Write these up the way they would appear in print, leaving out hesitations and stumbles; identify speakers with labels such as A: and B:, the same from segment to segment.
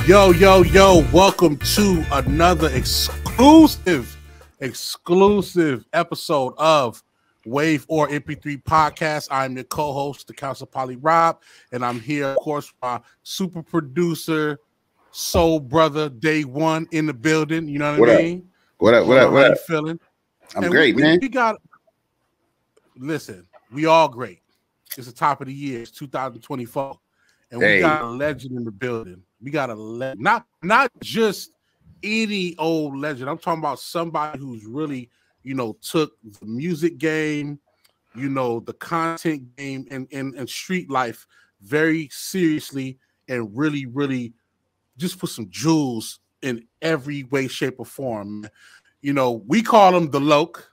A: Yo, yo, yo, welcome to another exclusive episode of WAVorMp3 Podcast. I'm your co-host, the Council Poly Rob, and I'm here, of course, with my super producer, soul brother, Day One in the building. You know what I mean?
B: What up? How
A: you feeling?
B: I'm great, man.
A: Listen, we all great. It's the top of the year. It's 2024. And we got a legend in the building. We got a legend. Not just any old legend. I'm talking about somebody who's really, took the music game, the content game and street life very seriously and really, really just put some jewels in every way, shape, or form. We call him the Loke.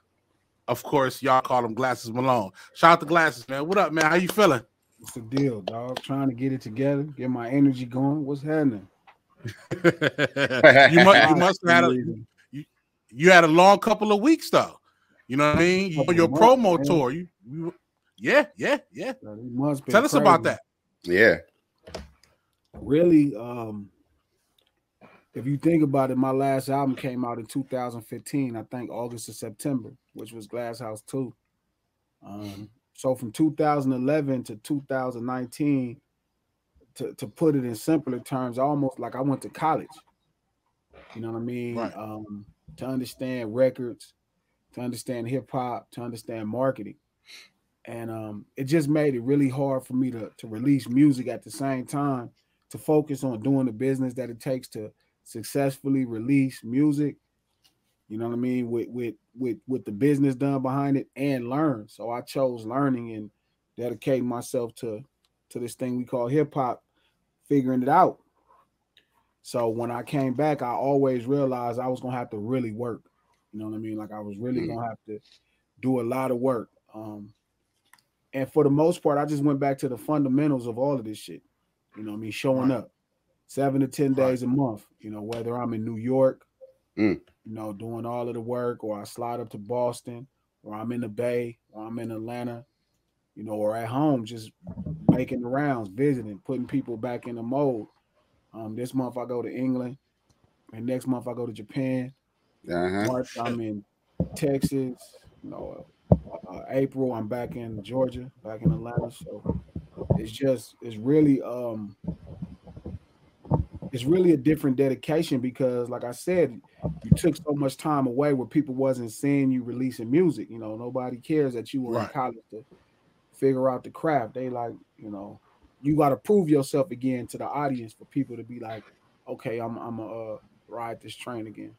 A: Of course, y'all call him Glasses Malone. Shout out to Glasses, man. What up, man? How you feeling?
C: What's the deal, dog? Trying to get it together, get my energy going. What's happening?
A: you must have you had a long couple of weeks though. You know what I mean? On your promo tour. Yeah. Tell us about that.
B: Yeah.
C: Really, if you think about it, my last album came out in 2015, I think August or September, which was Glass House 2. So from 2011 to 2019, to put it in simpler terms, almost like I went to college. You know what I mean?
A: Right.
C: To understand records, to understand hip hop, to understand marketing. And it just made it really hard for me to release music at the same time, to focus on doing the business that it takes to successfully release music. You know what I mean? With the business done behind it and learn. So I chose learning and dedicating myself to this thing we call hip hop, figuring it out. So when I came back, I always realized I was gonna have to really work. You know what I mean? Like I was really gonna have to do a lot of work. And for the most part, I just went back to the fundamentals of all of this shit. You know what I mean? Showing up 7 to 10 days a month, whether I'm in New York, doing all of the work, or I slide up to Boston, or I'm in the Bay, or I'm in Atlanta, or at home, just making the rounds, visiting, putting people back in the mode. This month I go to England, and next month I go to Japan. March I'm in Texas. April I'm back in Georgia, back in Atlanta. So it's really a different dedication because, like I said, you took so much time away where people wasn't seeing you releasing music. Nobody cares that you were in college to figure out the craft. They like, you got to prove yourself again to the audience for people to be like, okay, I'm gonna ride this train again.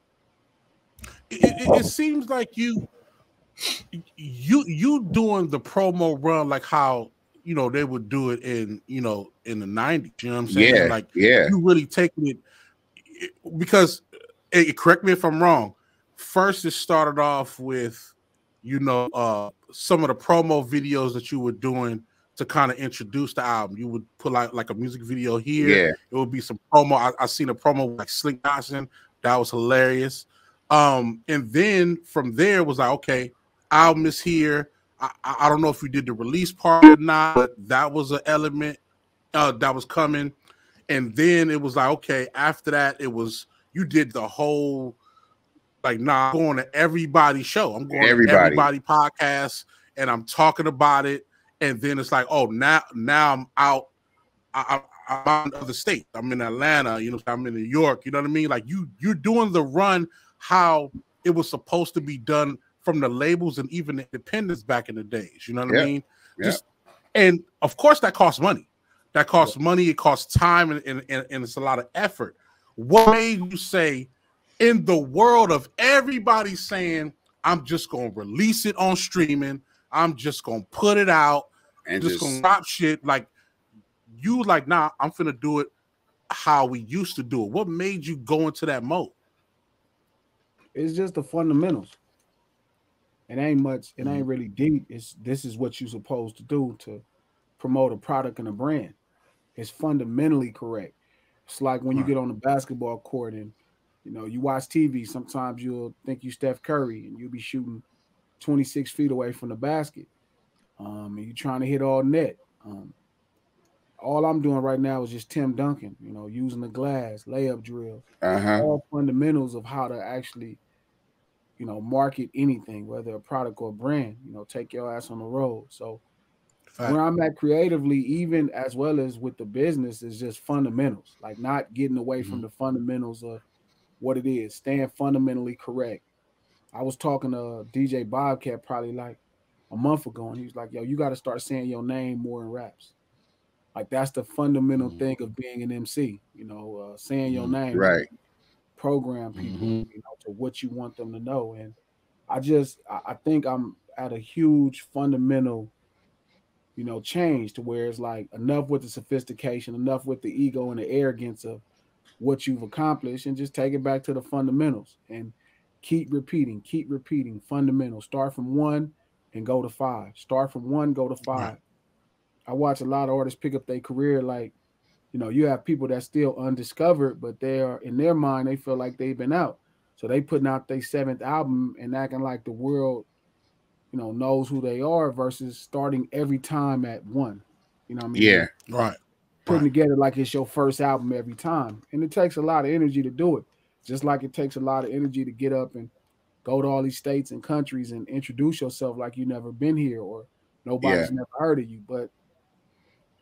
A: It seems like you doing the promo run like how they would do it in the 90s. You know what I'm saying? You really taking it because correct me if I'm wrong. First, it started off with some of the promo videos that you were doing to kind of introduce the album. You would put like a music video here. Yeah. It would be some promo. I seen a promo with like Slick Johnson. That was hilarious. And then from there it was like, okay, album is here. I don't know if we did the release part or not, but that was an element that was coming. And then it was like, okay, after that, it was you did the whole I'm going to everybody's show. I'm going to everybody podcast and I'm talking about it. And then it's like, oh, now I'm out. I'm out in other states. I'm in Atlanta, I'm in New York. You know what I mean? Like you're doing the run how it was supposed to be done from the labels and even independents back in the days. You know what I mean?
B: Yeah.
A: And of course that costs money. That costs money. It costs time and it's a lot of effort. What made you say, in the world of everybody saying, I'm just going to release it on streaming, I'm just going to put it out and just going to drop shit, like you like, nah, I'm finna do it how we used to do it? What made you go into that mode?
C: It's just the fundamentals. It ain't much. It ain't really deep. This is what you're supposed to do to promote a product and a brand. It's fundamentally correct. It's like when you get on the basketball court and you watch TV. Sometimes you'll think you Steph Curry and you'll be shooting 26 feet away from the basket, and you're trying to hit all net. all I'm doing right now is just Tim Duncan, you know, using the glass, layup drills, all fundamentals of how to actually, you know, market anything, whether a product or a brand, you know, take your ass on the road. So where I'm at creatively, even as well as with the business, is just fundamentals, like not getting away from the fundamentals of what it is, staying fundamentally correct. I was talking to DJ Bobcat probably like a month ago, and he was like, yo, you got to start saying your name more in raps. Like that's the fundamental thing of being an MC, you know, saying your name,
B: right?
C: Program people, you know, to what you want them to know. And I think I'm at a huge fundamental, you know, change to where it's like enough with the sophistication, enough with the ego and the arrogance of what you've accomplished, and just take it back to the fundamentals and keep repeating fundamentals. Start from 1 and go to 5. Start from 1, go to 5. Right. I watch a lot of artists pick up their career like, you know, you have people that's still undiscovered, but they are in their mind, they feel like they've been out. So they putting out their 7th album and acting like the world, you know, knows who they are versus starting every time at 1. You know what I mean?
B: Yeah.
A: Right.
C: Putting together like it's your first album every time. And it takes a lot of energy to do it. Just like it takes a lot of energy to get up and go to all these states and countries and introduce yourself like you've never been here or nobody's never heard of you. But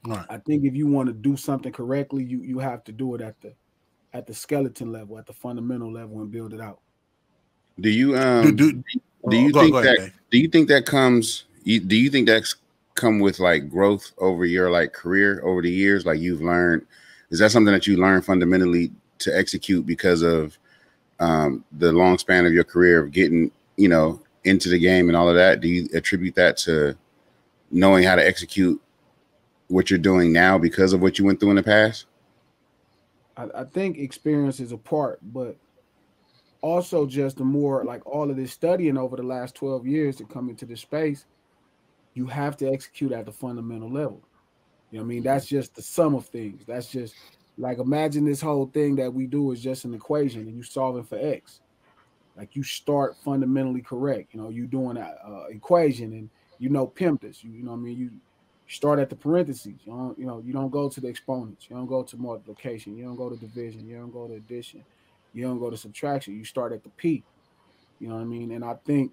C: I think if you want to do something correctly, you have to do it at the skeleton level, at the fundamental level, and build it out.
B: Do you do you think that comes? Do you think that's come with like growth over your like career over the years? Like you've learned, is that something that you learned fundamentally to execute because of the long span of your career of getting, you know, into the game and all of that? Do you attribute that to knowing how to execute what you're doing now because of what you went through in the past?
C: I think experience is a part, but also just the more like all of this studying over the last 12 years to come into this space, you have to execute at the fundamental level. You know what I mean? That's just the sum of things. That's just like, imagine this whole thing that we do is just an equation and you solving for X. Like you start fundamentally correct. You know, you doing an equation and you know pimp this. You know what I mean? You start at the parentheses. You don't go to the exponents. You don't go to multiplication. You don't go to division. You don't go to addition. You don't go to subtraction. You start at the P. You know what I mean? And I think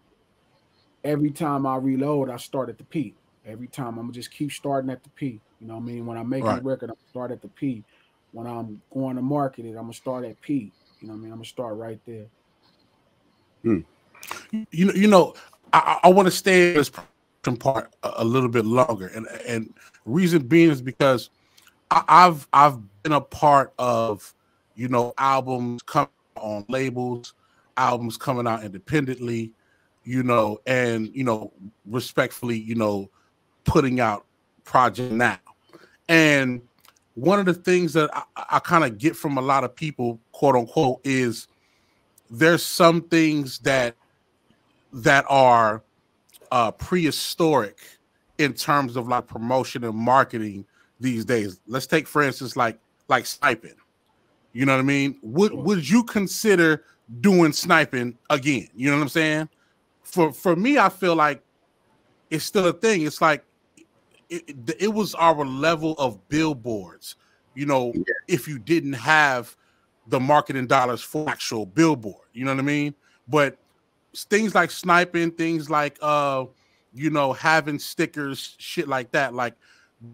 C: every time I reload, I start at the P. Every time I'm gonna just keep starting at the P. You know what I mean? When I'm making a record, I'm gonna start at the P. When I'm going to market it, I'm gonna start at P. You know what I mean? I'm gonna start right there.
A: You know, I want to stay in this part a little bit longer, and reason being is because I've been a part of, you know, albums coming on labels, albums coming out independently, you know, and you know, respectfully, you know, putting out project now. And one of the things that I kind of get from a lot of people, quote unquote, is there's some things that are prehistoric in terms of like promotion and marketing these days. Let's take, for instance, like sniping. You know what I mean? Would you consider doing sniping again? You know what I'm saying? For me, I feel like it's still a thing. It's like it was our level of billboards. You know, if you didn't have the marketing dollars for actual billboard, you know what I mean? But things like sniping, things like you know, having stickers, shit like that, like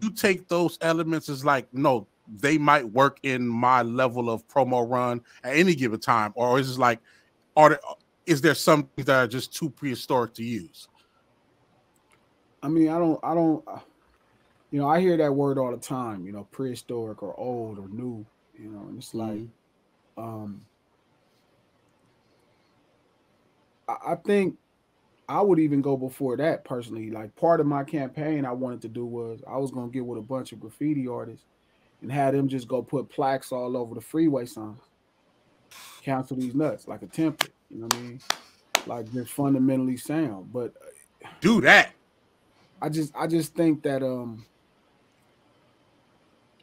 A: you take those elements as like, no, they might work in my level of promo run at any given time, or is it like, is there some things that are just too prehistoric to use?
C: I mean, I don't you know, I hear that word all the time, you know, prehistoric or old or new, you know, and it's like I think I would even go before that personally. Like part of my campaign I wanted to do was I was gonna get with a bunch of graffiti artists and have them just go put plaques all over the freeway signs. Cancel these nuts, like a template. You know what I mean? Like just fundamentally sound. But
A: do that.
C: I just think that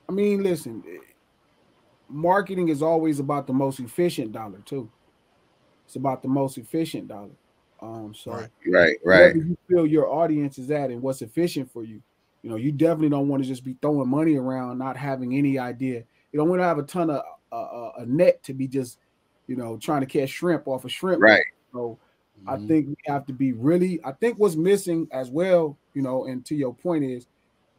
C: I mean, listen, marketing is always about the most efficient dollar too. It's about the most efficient dollar. So
B: right.
C: Wherever you feel your audience is at and what's efficient for you, You know, you definitely don't want to just be throwing money around, not having any idea. You don't want to have a ton of a net to be just, you know, trying to catch shrimp off a shrimp.
B: Right.
C: So I think we have to be really, I think what's missing as well, you know, and to your point is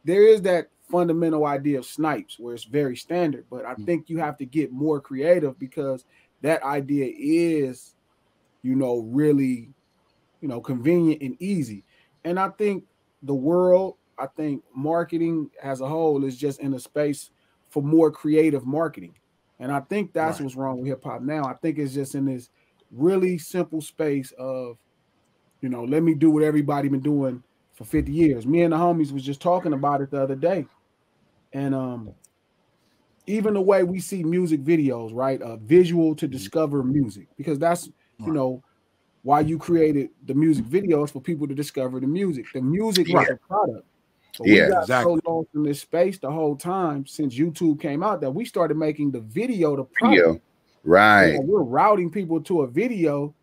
C: there is that fundamental idea of Snipes where it's very standard, but I think you have to get more creative because that idea is, you know, really, you know, convenient and easy. And I think the world, I think marketing as a whole is just in a space for more creative marketing. And I think that's what's wrong with hip hop now. I think it's just in this really simple space of, you know, let me do what everybody been doing for 50 years. Me and the homies was just talking about it the other day. And even the way we see music videos, right? Visual to discover music, because that's, you know, why you created the music videos for people to discover the music. The music is a product. But we got so lost in this space the whole time since YouTube came out that we started making the video the product.
B: Right.
C: So we're routing people to a video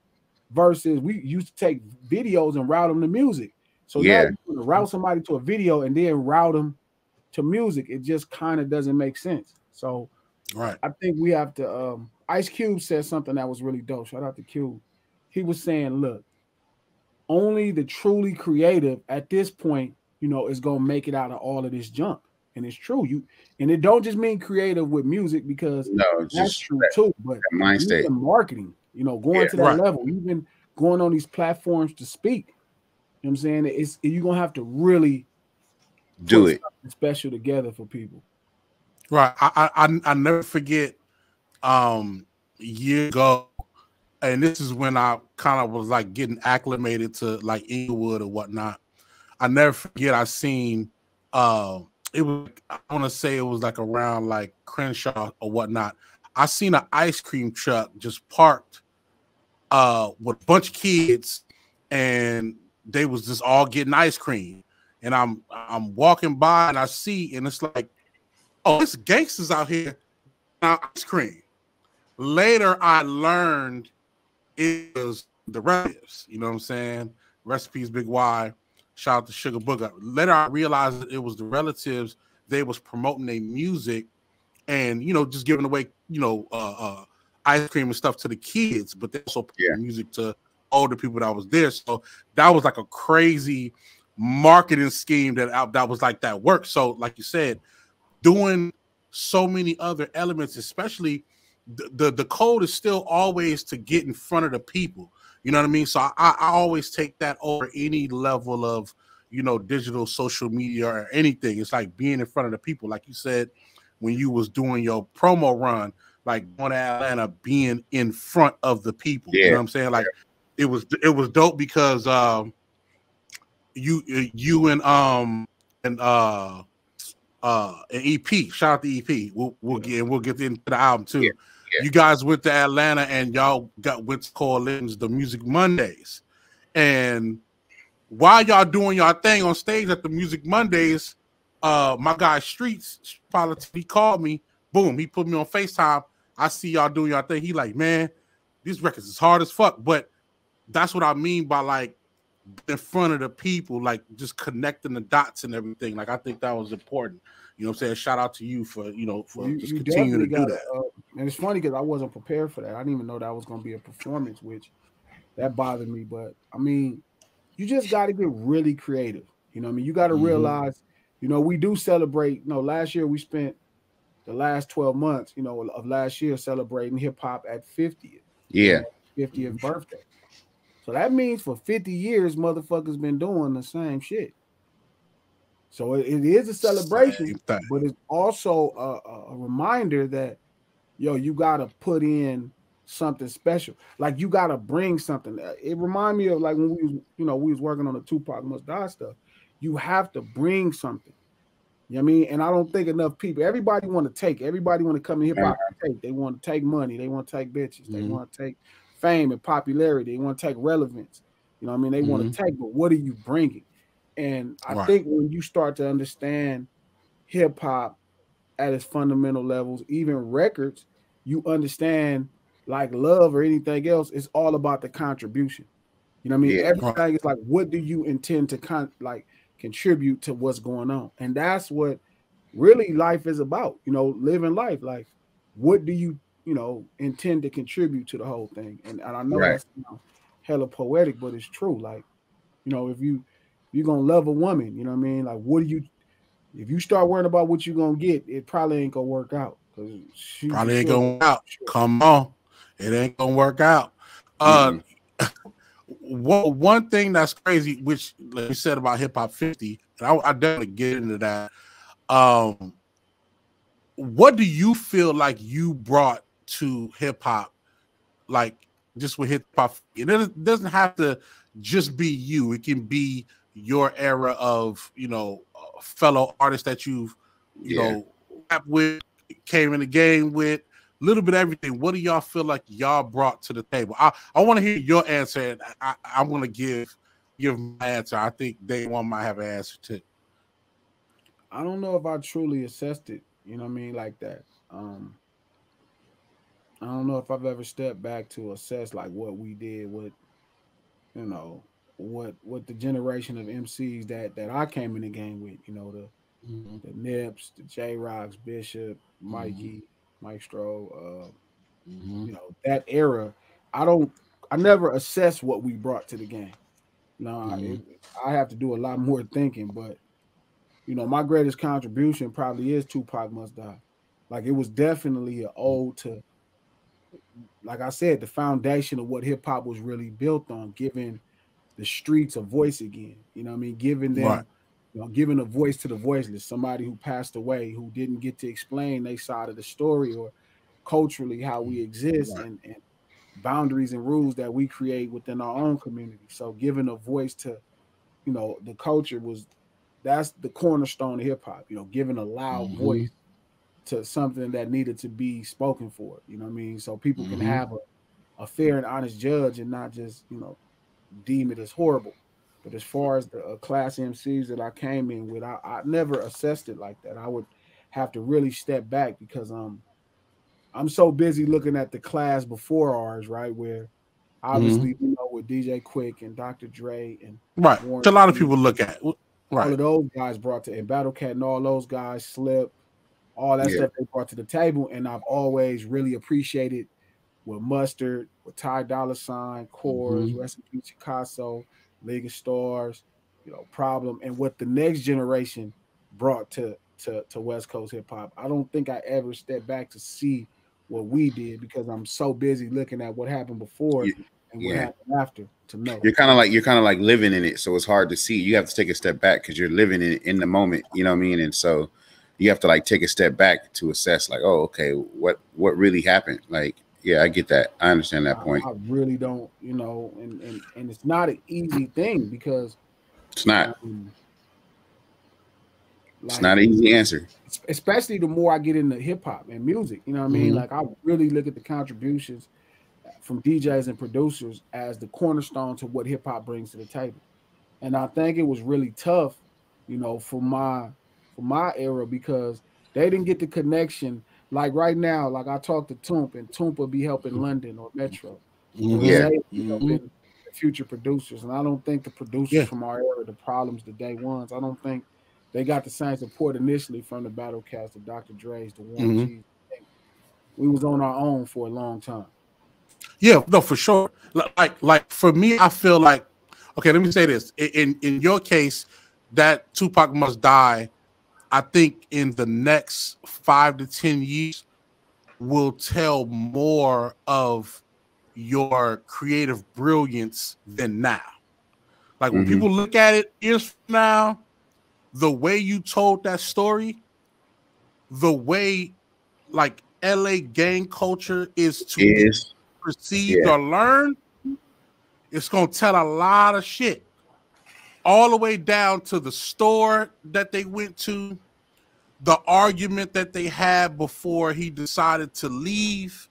C: versus we used to take videos and route them to music. So now you're going to route somebody to a video and then route them to music. It just kind of doesn't make sense. So I think we have to Ice Cube said something that was really dope. Shout out to Cube. He was saying, look, only the truly creative at this point, you know, is gonna make it out of all of this junk. And it's true. And it don't just mean creative with music, because that's true too. But
B: mind state,
C: marketing, you know, going to that level, even going on these platforms to speak. You know what I'm saying? You're gonna have to really
B: do it
C: special together for people.
A: Right. I never forget a year ago, and this is when I kind of was like getting acclimated to like Inglewood or whatnot. I never forget I seen it was, I want to say it was like around like Crenshaw or whatnot. I seen an ice cream truck just parked with a bunch of kids, and they was just all getting ice cream. And I'm walking by and I see, and it's like, oh, it's gangsters out here now ice cream. Later I learned it was the relatives, you know what I'm saying? Recipes Big Y. Shout out to Sugar Booger. Later, I realized that it was the relatives. They was promoting their music and, you know, just giving away, you know, ice cream and stuff to the kids, but they also put music to older people that was there. So that was like a crazy marketing scheme that was like that work. So, like you said, doing so many other elements, especially the code is still always to get in front of the people. You know what I mean? So I always take that over any level of, you know, digital social media or anything. It's like being in front of the people. Like you said, when you was doing your promo run, like going to Atlanta, being in front of the people. You know what I'm saying? Like it was dope because you and EP, shout out to EP. We'll get into the album too. You guys went to Atlanta and y'all went to Coalition's The Music Mondays. And while y'all doing y'all thing on stage at the Music Mondays, my guy Streets, he called me. Boom, he put me on FaceTime. I see y'all doing y'all thing. He like, man, these records is hard as fuck. But that's what I mean by like in front of the people, like just connecting the dots and everything. Like I think that was important. You know what I'm saying? Shout out to you for, you know, for just continuing to do that.
C: And it's funny because I wasn't prepared for that. I didn't even know that was going to be a performance, which that bothered me. But I mean, you just got to get really creative. You know what I mean? You got to realize, you know, we do celebrate, you know, last year we spent the last 12 months, you know, of last year celebrating hip hop at 50th.
B: Yeah.
C: 50th birthday. So that means for 50 years, motherfuckers been doing the same shit. So it is a celebration, but it's also a reminder that, yo, you got to put in something special. Like you got to bring something. It reminded me of like when we was working on the Tupac Must Die stuff. You have to bring something. You know what I mean? And I don't think enough people, everybody want to take. Everybody want to come in hip hop and take. They want to take money. They want to take bitches. They want to take fame and popularity. They want to take relevance. You know what I mean? They want to take, but what are you bringing? And I think when you start to understand hip hop at its fundamental levels, even records, you understand like love or anything else, it's all about the contribution. You know what I mean? Everything is like, what do you intend to contribute to what's going on. And that's what really life is about, you know, living life. Like, what do you intend to contribute to the whole thing? And I know that's hella poetic, but it's true. Like, you know, if you're gonna love a woman, you know what I mean? Like, if you start worrying about what you're gonna get, it probably ain't gonna work out.
A: Probably ain't gonna work out. Come on. It ain't gonna work out. One thing that's crazy, which like you said about Hip Hop 50, and I definitely get into that. What do you feel like you brought to hip hop? Like, just with hip hop, it doesn't have to just be you. It can be your era of, you know, fellow artists that you've, you know, rap with, came in the game with, a little bit of everything. What do y'all feel like y'all brought to the table? I want to hear your answer, and I'm going to give my answer. I think Day One might have an answer too.
C: I don't know if I truly assessed it, you know what I mean, like that. I don't know if I've ever stepped back to assess like what we did, what, you know, what the generation of MCs that I came in the game with, you know, the Nips, the J-Rocks, Bishop, Mikey, Maestro, you know, that era. I never assessed what we brought to the game. No, I have to do a lot more thinking, but you know, my greatest contribution probably is Tupac Must Die. Like, it was definitely an ode to, like I said, the foundation of what hip hop was really built on, giving the streets a voice again. You know what I mean? Giving them, you know, giving a voice to the voiceless, somebody who passed away, who didn't get to explain their side of the story or culturally how we exist and boundaries and rules that we create within our own community. So giving a voice to, you know, the culture that's the cornerstone of hip hop, you know, giving a loud voice to something that needed to be spoken for, you know what I mean? So people can have a fair and honest judge and not just, you know, deem it as horrible. But as far as the class MCs that I came in with, I never assessed it like that. I would have to really step back because I'm so busy looking at the class before ours, right? Where obviously, you know, with DJ Quick and Dr. Dre and
A: Warren, a lot of people look at
C: all of those guys brought to, and Battle Cat and all those guys, Slip, all that stuff they brought to the table. And I've always really appreciated with Mustard, with Ty Dolla $ign, Cores, Rest in Peace Picasso, League of Stars, you know, Problem, and what the next generation brought to West Coast hip hop. I don't think I ever stepped back to see what we did because I'm so busy looking at what happened before and what happened after to know.
B: You're kind of like living in it, so it's hard to see. You have to take a step back because you're living in the moment. You know what I mean? And so you have to like take a step back to assess, like, oh, okay, what really happened? Like, yeah, I get that. I understand that point.
C: I really don't, you know, and it's not an easy thing because
B: it's not. It's not an easy answer.
C: Especially the more I get into hip hop and music, you know what I mean? Like, I really look at the contributions from DJs and producers as the cornerstone to what hip hop brings to the table. And I think it was really tough, you know, for my era because they didn't get the connection. Like right now, like I talk to Toomp, and Toomp will be helping London or Metro. Helping future producers. And I don't think the producers from our era, the Problems, the Day Ones, I don't think they got the same support initially from the Battle Cats, the Dr. Dre's, the Warren G's. We was on our own for a long time.
A: Yeah, no, for sure. Like for me, I feel like, okay, let me say this. In your case, that Tupac Must Die, I think in the next 5 to 10 years will tell more of your creative brilliance than now. Like when people look at it years from now, the way you told that story, the way like LA gang culture is perceived or learned, it's gonna tell a lot of shit. All the way down to the store that they went to, the argument that they had before he decided to leave,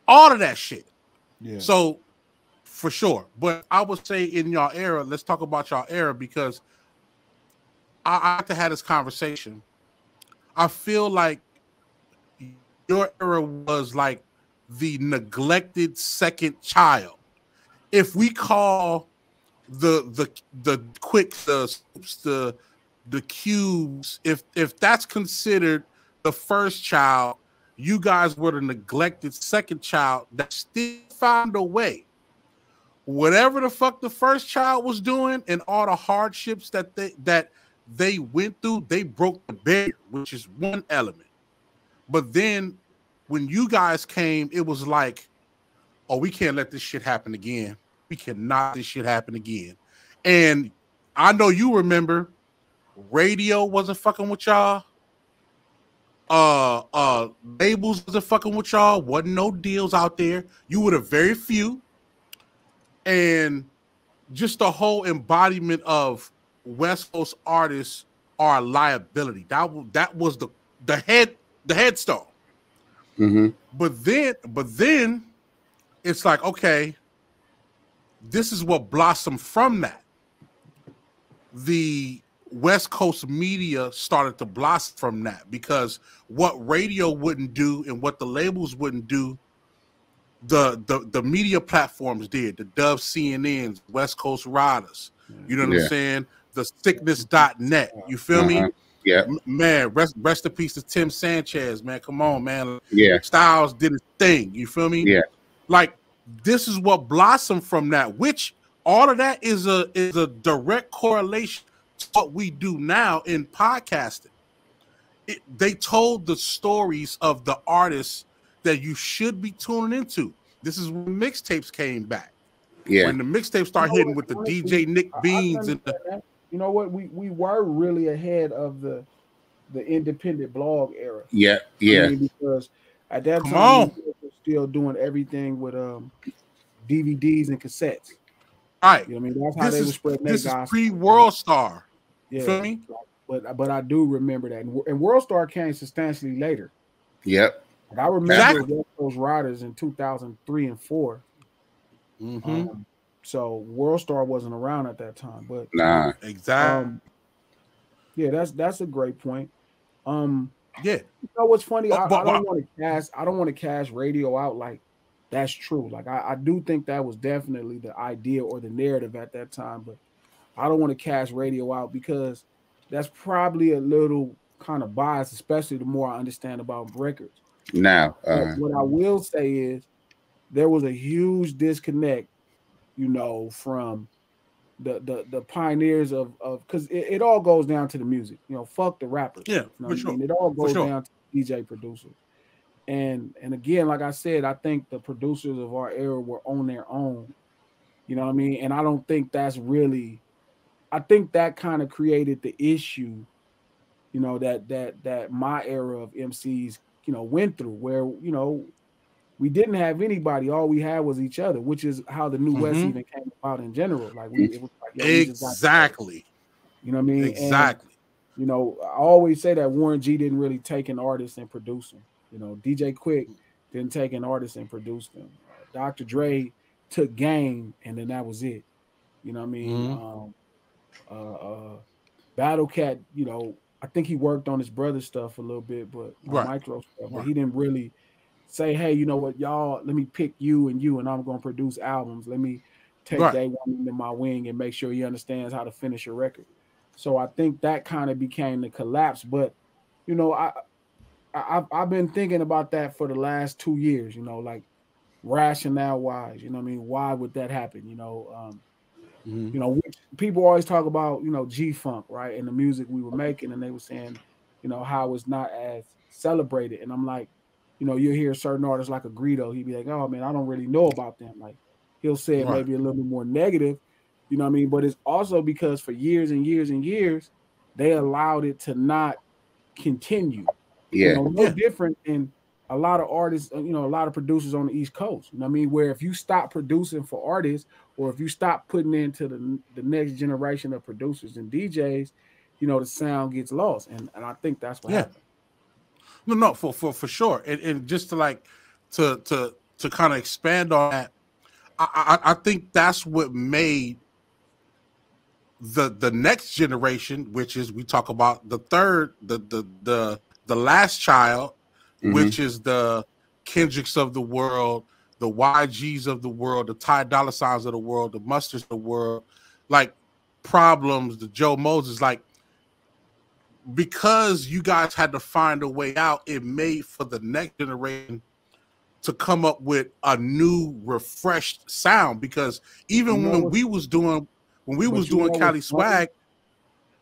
A: all of that shit. Yeah. So for sure. But I would say in y'all era, let's talk about y'all era because I have to have this conversation. I feel like your era was like the neglected second child. If we call the Quicks, the Cubes, if that's considered the first child, you guys were the neglected second child that still found a way. Whatever the fuck the first child was doing and all the hardships that they went through, they broke the barrier, which is one element. But then when you guys came, it was like, oh, we can't let this shit happen again. We cannot let this shit happen again. And I know you remember, radio wasn't fucking with y'all. Labels wasn't fucking with y'all. Wasn't no deals out there. You were the very few. And just the whole embodiment of West Coast artists are a liability. That was the headstone.
B: Mm-hmm.
A: But then it's like, okay, this is what blossomed from that. The West Coast media started to blossom from that, because what radio wouldn't do and what the labels wouldn't do, the media platforms did. The Dove CNNs, West Coast Riders, you know what I'm saying? The sickness.net, you feel me?
B: Yeah,
A: man, rest in peace to Tim Sanchez, man. Come on, man.
B: Yeah,
A: Styles did his thing, you feel me?
B: Yeah,
A: like this is what blossomed from that, which all of that is a direct correlation to what we do now in podcasting. They told the stories of the artists that you should be tuning into. This is when mixtapes came back.
B: Yeah,
A: when the mixtapes started hitting with the DJ Nick Beans and the,
C: you know what, we were really ahead of the independent blog era.
B: Yeah, yeah.
C: I mean, because at that time we were still doing everything with DVDs and cassettes.
A: Right.
C: You know what I mean? That's how they were spreading their gospel.
A: This is pre-World Star.
C: Yeah.
A: You feel me?
C: But I do remember that. And World Star came substantially later.
B: Yep.
C: Like I remember West Coast Riders in 2003 and 4.
A: Mm-hmm.
C: So World Star wasn't around at that time. But
B: nah,
A: exactly.
C: Yeah, that's a great point.
A: Yeah.
C: You know what's funny? I don't want to cast radio out like that's true. Like I do think that was definitely the idea or the narrative at that time, but I don't want to cast radio out because that's probably a little kind of biased, especially the more I understand about records.
B: Now,
C: what I will say is there was a huge disconnect, you know, from the pioneers of because it all goes down to the music, you know, fuck the rappers.
A: Yeah,
C: you know
A: for sure.
C: I mean? It all goes down to DJ producers. And again, like I said, I think the producers of our era were on their own. You know what I mean? And I don't think that's really, I think that kind of created the issue, you know, that my era of MCs, you know, went through, where, you know, we didn't have anybody. All we had was each other, which is how the New West even came about in general. Like it was like, yo,
A: exactly.
C: You know what I mean?
A: Exactly.
C: And, you know, I always say that Warren G didn't really take an artist and produce him. You know, DJ Quick didn't take an artist and produce them. Dr. Dre took Game, and then that was it. You know what I mean? Battle Cat, you know, I think he worked on his brother's stuff a little bit, but micro stuff, but he didn't really say, hey, you know what, y'all, let me pick you, and I'm going to produce albums. Let me take Day One into my wing and make sure he understands how to finish a record. So I think that kind of became the collapse. But, you know, I've been thinking about that for the last 2 years, you know, like rationale wise, you know what I mean? Why would that happen? You know, you know, people always talk about, you know, G-Funk, right? And the music we were making, and they were saying, you know, how it's not as celebrated. And I'm like, you know, you hear certain artists like a Greedo, he'd be like, oh man, I don't really know about them. Like he'll say it maybe a little bit more negative, you know what I mean? But it's also because for years and years and years, they allowed it to not continue.
B: Yeah.
C: You know, no different than a lot of artists, you know, a lot of producers on the East Coast. You know what I mean? Where if you stop producing for artists, or if you stop putting into the next generation of producers and DJs, you know, the sound gets lost. And I think that's what happened.
A: No, for sure. And just to like to kind of expand on that, I think that's what made the next generation, which is we talk about the third, the last child, which is the Kendricks of the world, the YGs of the world, the Ty Dolla Signs of the world, the Mustards of the world, like Problems, the Joe Moses, like because you guys had to find a way out, it made for the next generation to come up with a new refreshed sound. Because even when we was doing Cali Swag,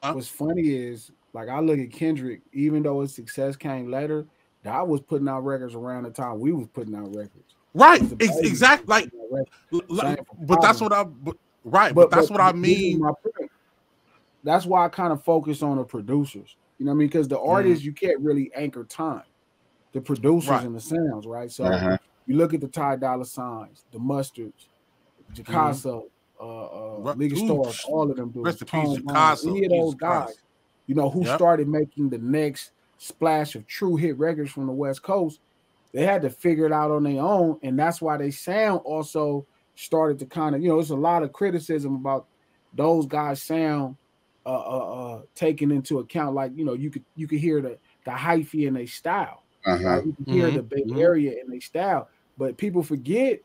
C: what's funny is like I look at Kendrick, even though his success came later, I was putting out records around the time we was putting out records.
A: Right, exactly. Like, but that's what but that's what I mean.
C: That's why I kind of focus on the producers. You know what I mean? Because the artists, you can't really anchor time. The producers and the sounds, right? So you look at the Ty Dolla $igns, the Mustards, Jakasso, League of Stars, all of them dudes. Any of those guys, you know, who started making the next splash of true hit records from the West Coast, they had to figure it out on their own. And that's why they sound also started to kind of, you know, there's a lot of criticism about those guys' sound taken into account. Like, you know, you could hear the hyphy in their style. Right? You can hear the Bay Area in their style. But people forget,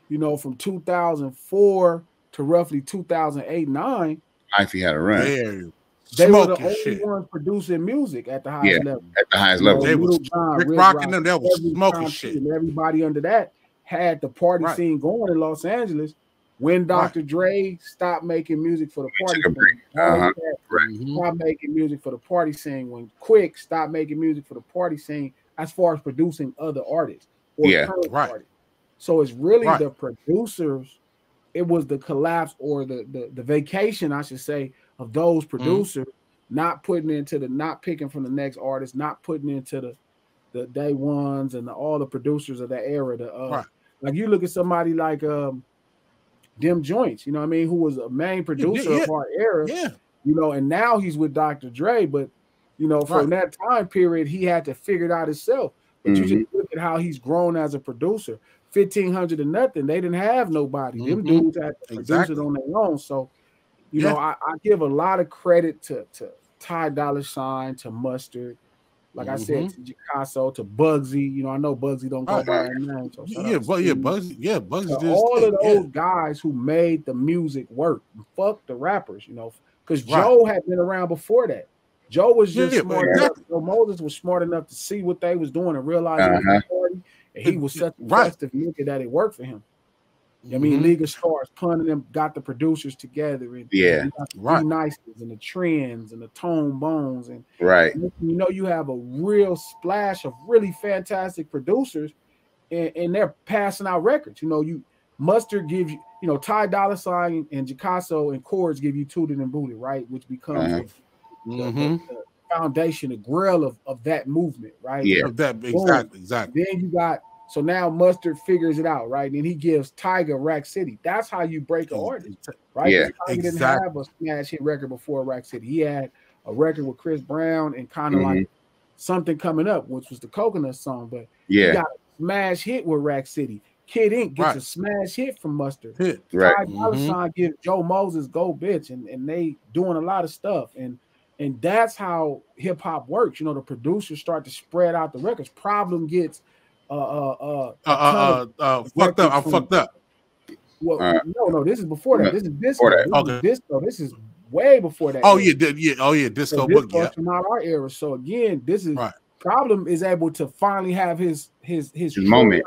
C: you know, from 2004 to roughly 2008-9,
B: hyphy had a run.
C: They were the only ones producing music at the highest level.
B: At the highest level.
A: They was Rick rocking them. That was smoking shit.
C: And everybody under that had the party scene going in Los Angeles when Dr. Dre stopped making music for the party scene. Stopped making music for the party scene. When Quick stopped making music for the party scene as far as producing other artists or current artists. So it's really the producers. It was the collapse or the vacation, I should say, of those producers not picking from the next artist, not putting into the day ones and all the producers of that era. Like you look at somebody like Dem Joints, you know what I mean, who was a main producer of our era, you know, and now he's with Dr. Dre, but you know, from that time period, he had to figure it out himself. But you just look at how he's grown as a producer. 1500 and nothing, they didn't have nobody. Them dudes had to produce it on their own. So, you know, I give a lot of credit to Ty Dolla $ign, to Mustard, like I said, to Jakasso, to Bugsy. You know, I know Bugsy don't go by that name. So Bugsy. All of those guys who made the music work. Fuck the rappers, you know, because Joe had been around before that. Joe was just smart enough. Joe Moses was smart enough to see what they was doing and realize it was a party. And he was such a festive nigga that it worked for him. I mean, League of Stars, punting them, got the producers together, and the Nices and the Trends and the Tone Bones, and you know, you have a real splash of really fantastic producers, and they're passing out records. You know, Mustard gives you, you know, Ty Dolla $ign and Jakasso and Chords give you Tooted and Booted, right, which becomes the foundation, the grill of that movement, right?
A: Yeah, exactly.
C: Then you got. So now Mustard figures it out, right? And he gives Tyga Rack City. That's how you break an artist, right?
B: Yeah,
C: Tyga didn't have a smash hit record before Rack City. He had a record with Chris Brown and kind of like Something Coming Up, which was the Coconut song. But he got a smash hit with Rack City. Kid Ink gets a smash hit from Mustard. Ty Dolla $ign gives Joe Moses Go Bitch, and they doing a lot of stuff. And that's how hip hop works. You know, the producers start to spread out the records. Problem gets
A: fucked up. I'm fucked up.
C: Well, no, this is before that. This is disco. This is way before that.
A: Disco Boogie.
C: From out our era. So again, this is Problem is able to finally have his
B: moment.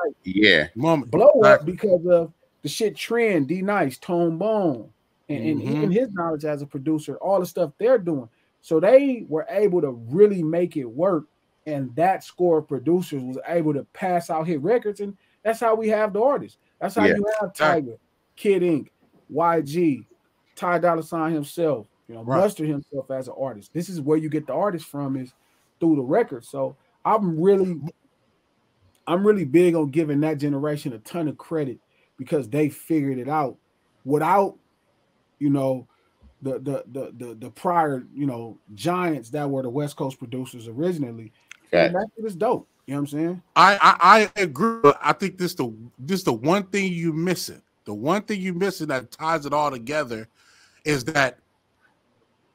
C: Blow up because of the shit Trend, D Nice, Tone Bone, and even his knowledge as a producer, all the stuff they're doing. So they were able to really make it work. And that score of producers was able to pass out hit records, and that's how we have the artists. That's how you have Tyga, Kid Ink, YG, Ty Dolla $ign himself, you know, Mustard himself as an artist. This is where you get the artist from, is through the records. So I'm really big on giving that generation a ton of credit because they figured it out without, you know, the prior, you know, giants that were the West Coast producers originally. And that shit is dope. You know what I'm saying?
A: I agree. I think this the one thing you missing. The one thing you missing that ties it all together is that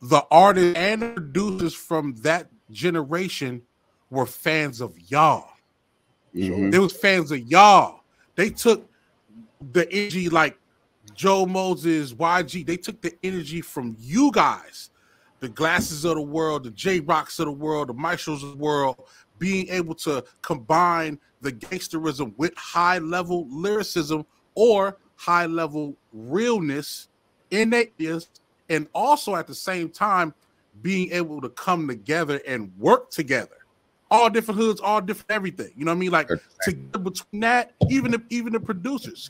A: the artists and the producers from that generation were fans of y'all. They was fans of y'all. They took the energy like Joe Moses, YG, they took the energy from you guys, the Glasses of the world, the J-Rocks of the world, the Maestros of the world, being able to combine the gangsterism with high-level lyricism or high-level realness, innateness, and also at the same time being able to come together and work together. All different hoods, all different everything. You know what I mean? Like together between that, even the producers,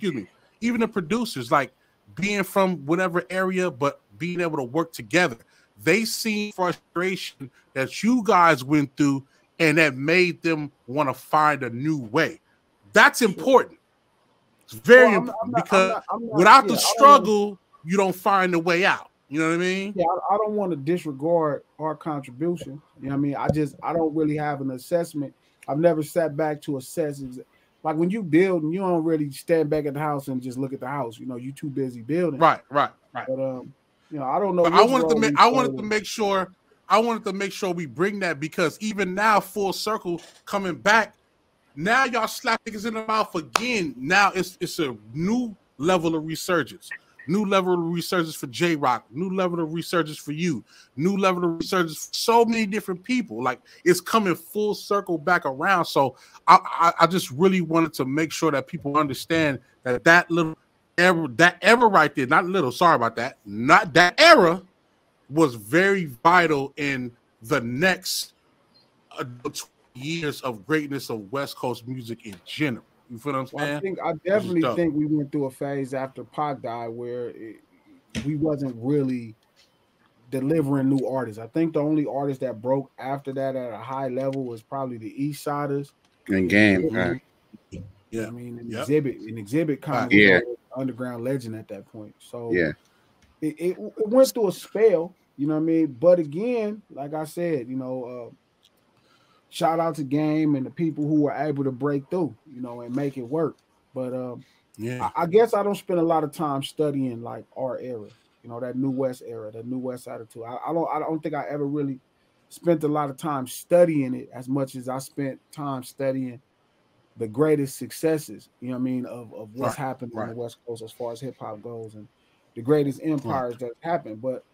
A: even the producers, like being from whatever area, but being able to work together. They seen frustration that you guys went through, and that made them want to find a new way. That's important. It's very important because without the struggle, you don't find a way out. You know what I mean?
C: Yeah, I don't want to disregard our contribution. You know what I mean? I don't really have an assessment. I've never sat back to assess. Like when you build, and you don't really stand back at the house and just look at the house. You know, you're too busy building.
A: Right.
C: But you know, I don't know.
A: I wanted to make sure we bring that, because even now, full circle, coming back, now y'all slap niggas in the mouth again. Now it's a new level of resurgence. New level of resurgence for J-Rock, new level of resurgence for you, new level of resurgence for so many different people. Like, it's coming full circle back around. So I just really wanted to make sure that people understand that little era right there, not little, sorry about that, not that era, was very vital in the next 20 years of greatness of West Coast music in general. You feel what I'm saying?
C: I definitely think we went through a phase after Pac died where we wasn't really delivering new artists. I think the only artist that broke after that at a high level was probably the East Siders.
B: And Game.
C: Yeah, I mean, Exhibit kind of was an underground legend at that point. So
B: yeah,
C: it went through a spell. You know what I mean? But again, like I said, you know. Shout out to Game and the people who were able to break through, you know, and make it work. But I guess I don't spend a lot of time studying like our era, you know, that New West era, that New West attitude. I don't think I ever really spent a lot of time studying it as much as I spent time studying the greatest successes, you know what I mean, of what's happened on the West Coast as far as hip hop goes, and the greatest empires that happened. But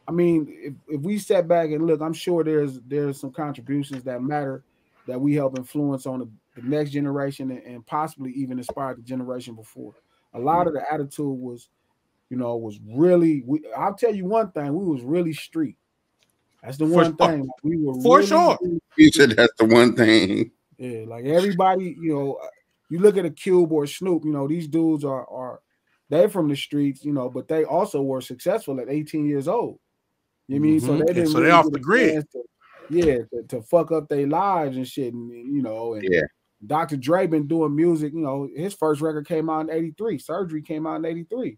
C: I mean, if we step back and look, I'm sure there's some contributions that matter that we help influence on the next generation and possibly even inspire the generation before. A lot of the attitude was, you know, was really. I'll tell you one thing: we was really street. That's the one thing we were
A: for sure.
B: You said that's the one thing.
C: Yeah, like everybody, you know, you look at a Cube or Snoop. You know, these dudes are they're from the streets, you know, but they also were successful at 18 years old. You know what I mean? So they didn't.
A: So they off the grid.
C: To fuck up their lives and shit, and you know. And Dr. Dre been doing music. You know, his first record came out in '83. Surgery came out in '83.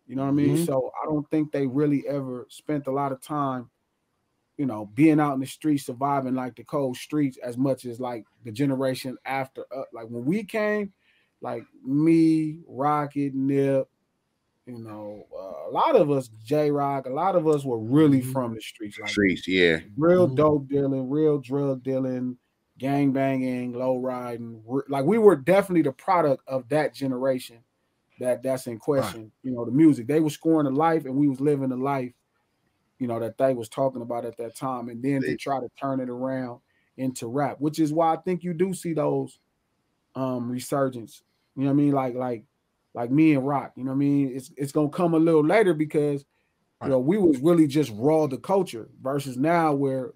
C: You know what I mean? So I don't think they really ever spent a lot of time, you know, being out in the streets, surviving like the cold streets as much as like the generation after. Like when we came, like me, Rocket, Nip. You know, a lot of us, J-Rock, a lot of us were really from the streets. Like real dope dealing, real drug dealing, gang banging, low riding. Like we were definitely the product of that generation that's in question. You know, the music. They were scoring a life and we was living a life, you know, that they was talking about at that time. And then to try to turn it around into rap, which is why I think you do see those resurgence. You know what I mean? Like me and Rock, you know what I mean? It's gonna come a little later because you know we was really just raw the culture versus now where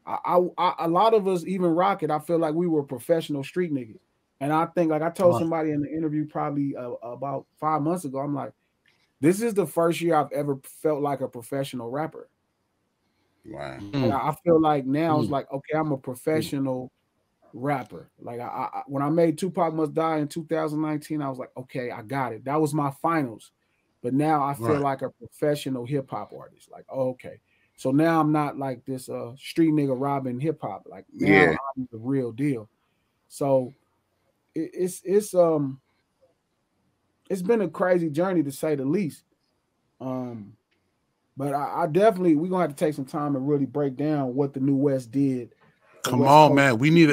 C: I a lot of us, even Rocket, I feel like we were professional street niggas. And I think, like I told somebody in the interview probably about 5 months ago, I'm like, this is the first year I've ever felt like a professional rapper.
B: Wow.
C: And I feel like now it's like, okay, I'm a professional rapper. Like I when I made Tupac Must Die in 2019, I was like, okay, I got it. That was my finals. But now I feel like a professional hip hop artist. Like, oh, okay. So now I'm not like this street nigga robbing hip hop. Like now I'm the real deal. So it's been a crazy journey to say the least. But I definitely, we're gonna have to take some time and really break down what the New West did
A: Come on, man. We need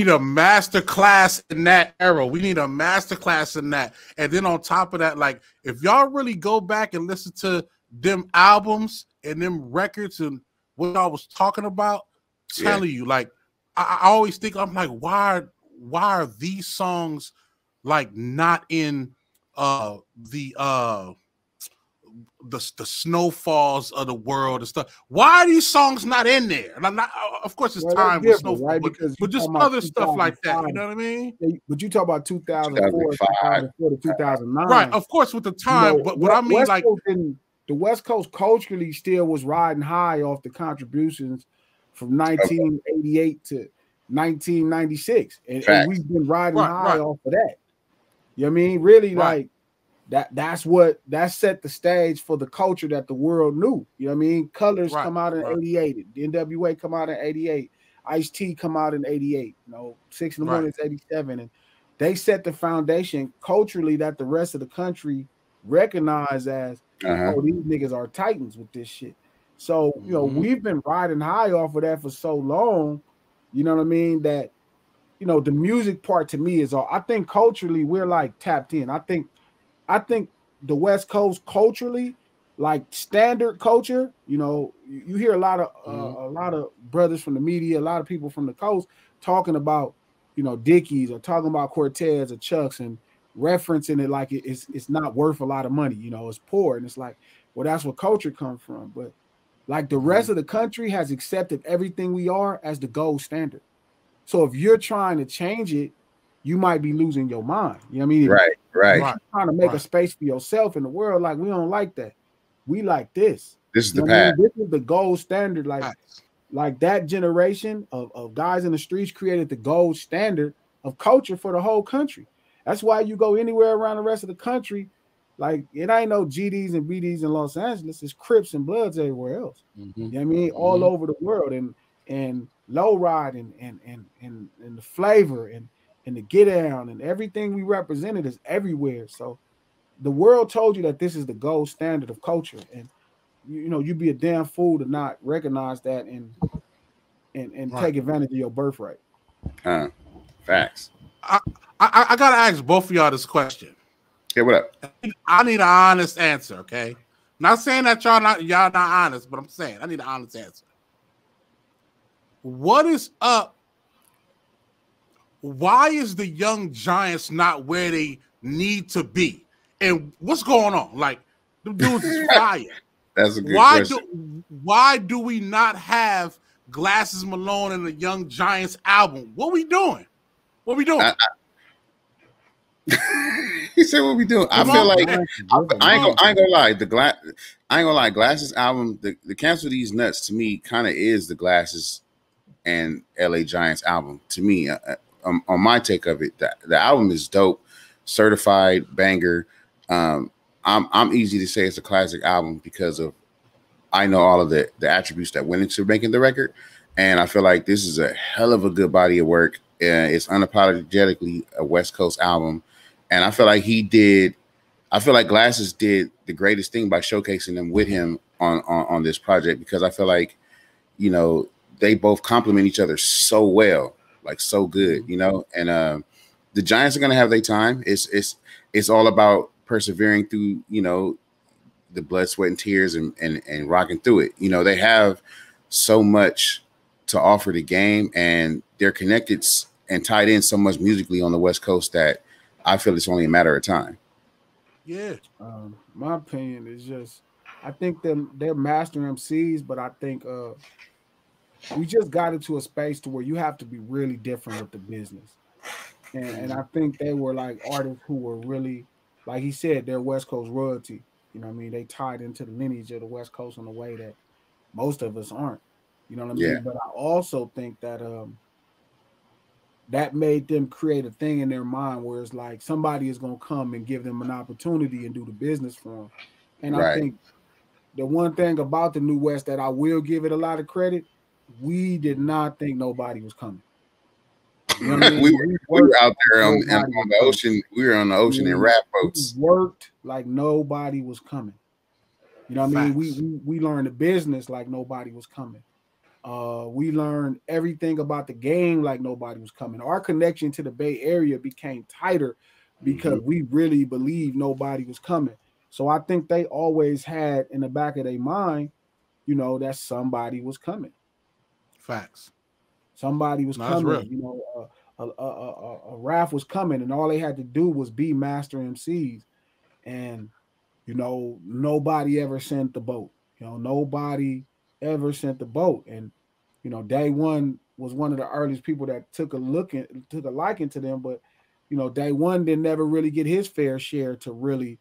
A: a master class in that era. We need a master class in that. And then on top of that, like if y'all really go back and listen to them albums and them records and what I was talking about, telling you, like I always think, I'm like, why are these songs like not in the snowfalls of the world and stuff? Why are these songs not in there? And I'm not, of course, it's time with snowfall, right? But just other stuff like that. You know what I mean?
C: But you talk about 2004 to 2009,
A: right? Of course, with the time. You know, but I mean, like
C: the West Coast culturally still was riding high off the contributions from 1988 to 1996, and we've been riding high off of that. You know what I mean? Really, like. That set the stage for the culture that the world knew. You know what I mean? Colors come out in 88. The NWA come out in 88. Ice-T come out in 88. You know, 6 in the morning is 87. And they set the foundation culturally that the rest of the country recognized as, oh, these niggas are titans with this shit. So, you know, we've been riding high off of that for so long, you know what I mean, that, you know, the music part to me is all. I think culturally we're like tapped in. I think the West Coast culturally, like standard culture, you know, you hear a lot of brothers from the media, a lot of people from the coast talking about, you know, Dickies or talking about Cortez or Chucks and referencing it like it's not worth a lot of money, you know, it's poor. And it's like, well, that's where culture comes from. But like the rest of the country has accepted everything we are as the gold standard. So if you're trying to change it, you might be losing your mind. You know what I mean?
B: Right.
C: You're trying to make a space for yourself in the world. Like, we don't like that. We like this.
B: This is the path.
C: This is the gold standard. Like that generation of guys in the streets created the gold standard of culture for the whole country. That's why you go anywhere around the rest of the country, like it ain't no GDs and BDs in Los Angeles. It's Crips and Bloods everywhere else. You know what I mean? All over the world. And low ride and the flavor and the get down and everything we represented is everywhere. So the world told you that this is the gold standard of culture, and you know you'd be a damn fool to not recognize that and take advantage of your birthright.
B: Facts.
A: I gotta ask both of y'all this question.
B: Okay, what up?
A: I need an honest answer. Okay, not saying that y'all not honest, but I'm saying I need an honest answer. What is up? Why is the Young Giants not where they need to be? And what's going on? Like, the dudes is fire.
B: That's a good question.
A: Why do we not have Glasses Malone and the Young Giants album? What we doing? What we doing?
B: He said, "What we doing?" I feel like I ain't gonna lie. Glasses album, the Cancel These Nuts to me kind of is the Glasses and LA Giants album to me. On my take of it, the album is dope, certified banger. I'm easy to say it's a classic album because of I know all of the attributes that went into making the record, and I feel like this is a hell of a good body of work. It's unapologetically a West Coast album, and I feel like Glasses did the greatest thing by showcasing them with him on this project, because I feel like, you know, they both complement each other so well. Like so good, you know, and the Giants are gonna have their time. It's all about persevering through, you know, the blood, sweat, and tears, and rocking through it. You know, they have so much to offer the game, and they're connected and tied in so much musically on the West Coast that I feel it's only a matter of time.
A: Yeah,
C: my opinion is just I think they're master MCs, but I think we just got into a space to where you have to be really different with the business. And I think they were like artists who were really, like he said, they're West Coast royalty. You know what I mean? They tied into the lineage of the West Coast in a way that most of us aren't. You know what I mean? But I also think that that made them create a thing in their mind where it's like somebody is going to come and give them an opportunity and do the business for them. And I think the one thing about the New West that I will give it a lot of credit, we did not think nobody was coming. You know what I mean?
B: we were out there on the ocean. We were on the ocean in rap boats.
C: We worked like nobody was coming. You know what I mean? We learned the business like nobody was coming. We learned everything about the game like nobody was coming. Our connection to the Bay Area became tighter because we really believed nobody was coming. So I think they always had in the back of their mind, you know, that somebody was coming.
A: Facts.
C: Somebody was coming. You know, a Raph was coming, and all they had to do was be master MCs. And, you know, nobody ever sent the boat. You know, nobody ever sent the boat. And, you know, Day One was one of the earliest people that took a liking to them. But, you know, Day One didn't never really get his fair share to really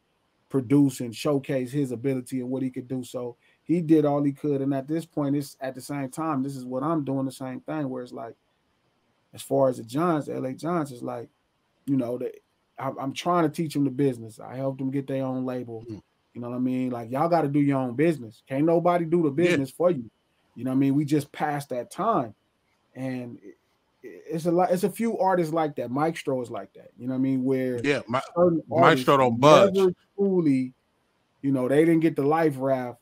C: produce and showcase his ability and what he could do. So he did all he could. And at this point, it's at the same time, this is what I'm doing, the same thing, where it's like, as far as the Giants, the LA Giants, is like, you know, I'm trying to teach them the business. I helped them get their own label. You know what I mean? Like, y'all got to do your own business. Can't nobody do the business for you. You know what I mean? We just passed that time. And it's a few artists like that. Mike Stroh is like that. You know what I mean? Where
A: Mike Stroh don't budge.
C: Never truly, you know, they didn't get the life raft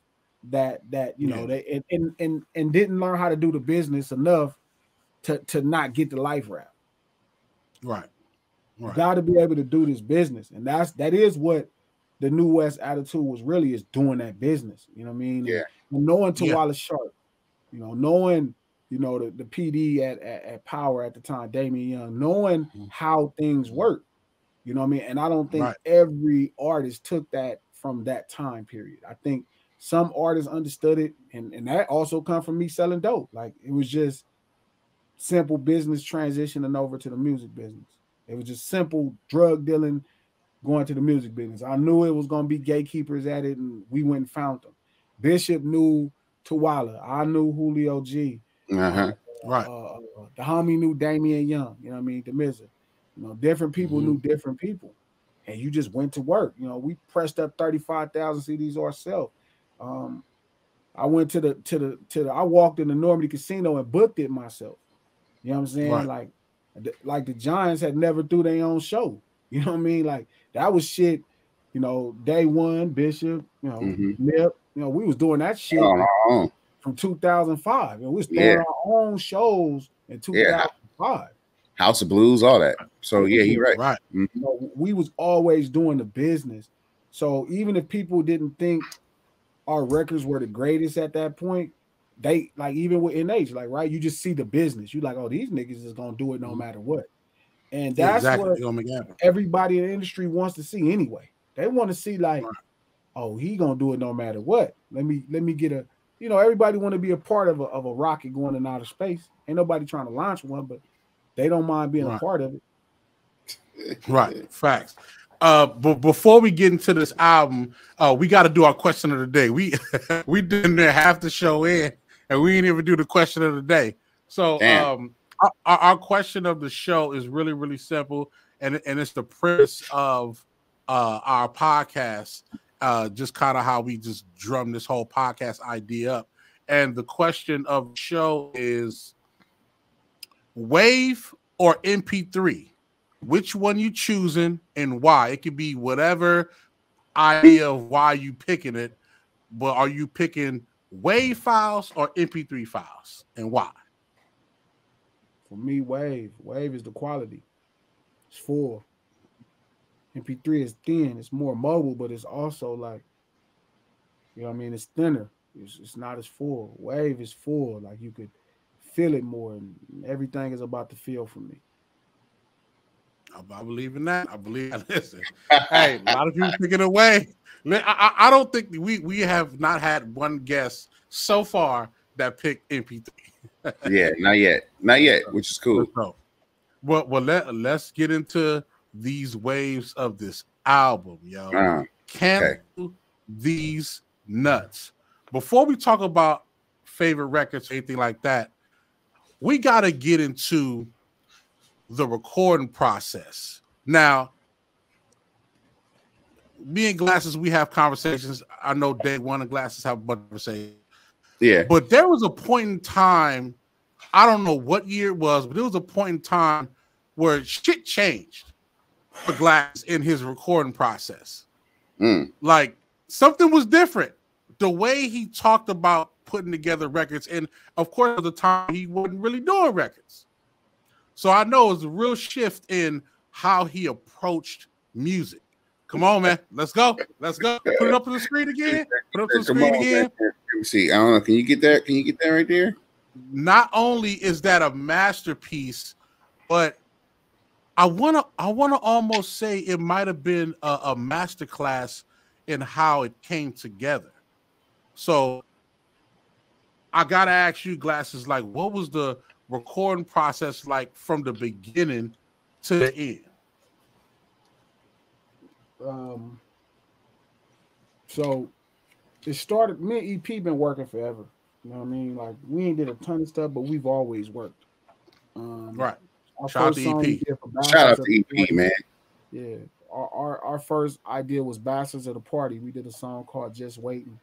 C: that you know, they and didn't learn how to do the business enough to not get the life raft.
A: Right.
C: You got to be able to do this business. And that is what the New West attitude was really, is doing that business. You know what I mean?
B: Yeah.
C: And knowing Tawala Sharp, you know, knowing, you know, the PD at Power at the time, Damian Young, knowing how things work. You know what I mean? And I don't think every artist took that from that time period. I think some artists understood it, and that also come from me selling dope. Like, it was just simple business transitioning over to the music business. It was just simple drug dealing, going to the music business. I knew it was going to be gatekeepers at it, and we went and found them. Bishop knew Tawala. I knew Julio G.
A: Right.
C: The homie knew Damian Young. You know what I mean? The Mizza. You know, different people knew different people, and you just went to work. You know, we pressed up 35,000 CDs ourselves. I went to the I walked in the Normandy Casino and booked it myself. You know what I'm saying? Like the Giants had never threw their own show. You know what I mean? Like, that was shit. You know, Day One, Bishop, you know, Nip. You know, we was doing that shit from 2005. And we was throwing our own shows in 2005.
B: House of Blues, all that. So yeah, you're right.
A: Right.
C: You know, we was always doing the business. So even if people didn't think our records were the greatest at that point, they, like, even with NH, like, right, you just see the business. You like, oh, these niggas is gonna do it no matter what. And that's what everybody in the industry wants to see anyway. They want to see, like, oh, he gonna do it no matter what. Let me get a, you know, everybody want to be a part of a rocket going in outer space. Ain't nobody trying to launch one, but they don't mind being a part of it.
A: Right. Facts. But before we get into this album, we got to do our question of the day. We didn't half the show in, and we didn't even do the question of the day. So our question of the show is really, really simple, and it's the premise of our podcast, just kind of how we just drum this whole podcast idea up. And the question of the show is WAV or MP3? Which one you choosing and why? It could be whatever idea of why you picking it, but are you picking WAV files or MP3 files, and why?
C: For me, WAV. WAV is the quality. It's full. MP3 is thin. It's more mobile, but it's also like, you know what I mean? It's thinner. It's not as full. WAV is full. Like, you could feel it more, and everything is about the feel for me.
A: I believe in that. I believe. Listen, hey, a lot of people picking away. I don't think we have not had one guest so far that picked MP3.
B: Yeah, not yet, which is cool.
A: Well, let's get into these waves of this album, yo. Cancel These Nuts. Before we talk about favorite records, anything like that, we got to get into the recording process. Now, me and Glasses, we have conversations. I know Day One and Glasses have a bunch of conversations.
B: Yeah.
A: But there was a point in time, I don't know what year it was, but there was a point in time where shit changed for Glass in his recording process. Like, something was different. the way he talked about putting together records, and of course at the time he wasn't really doing records. So I know it's a real shift in how he approached music. Come on, man. Let's go. Let's go. Put it up on the screen again. Put it up on the screen again.
B: Let me see. I don't know. Can you get that? Can you get that right there?
A: Not only is that a masterpiece, but I wanna almost say it might have been a masterclass in how it came together. So I gotta ask you, Glasses, like, what was the recording process like from the beginning to the end?
C: So it started. Me and EP been working forever. You know what I mean? Like, we ain't did a ton of stuff, but we've always worked.
A: Right.
C: Shout out to EP.
B: Shout out to EP, man.
C: Yeah. Our first idea was Bastards at a Party. We did a song called Just Waiting.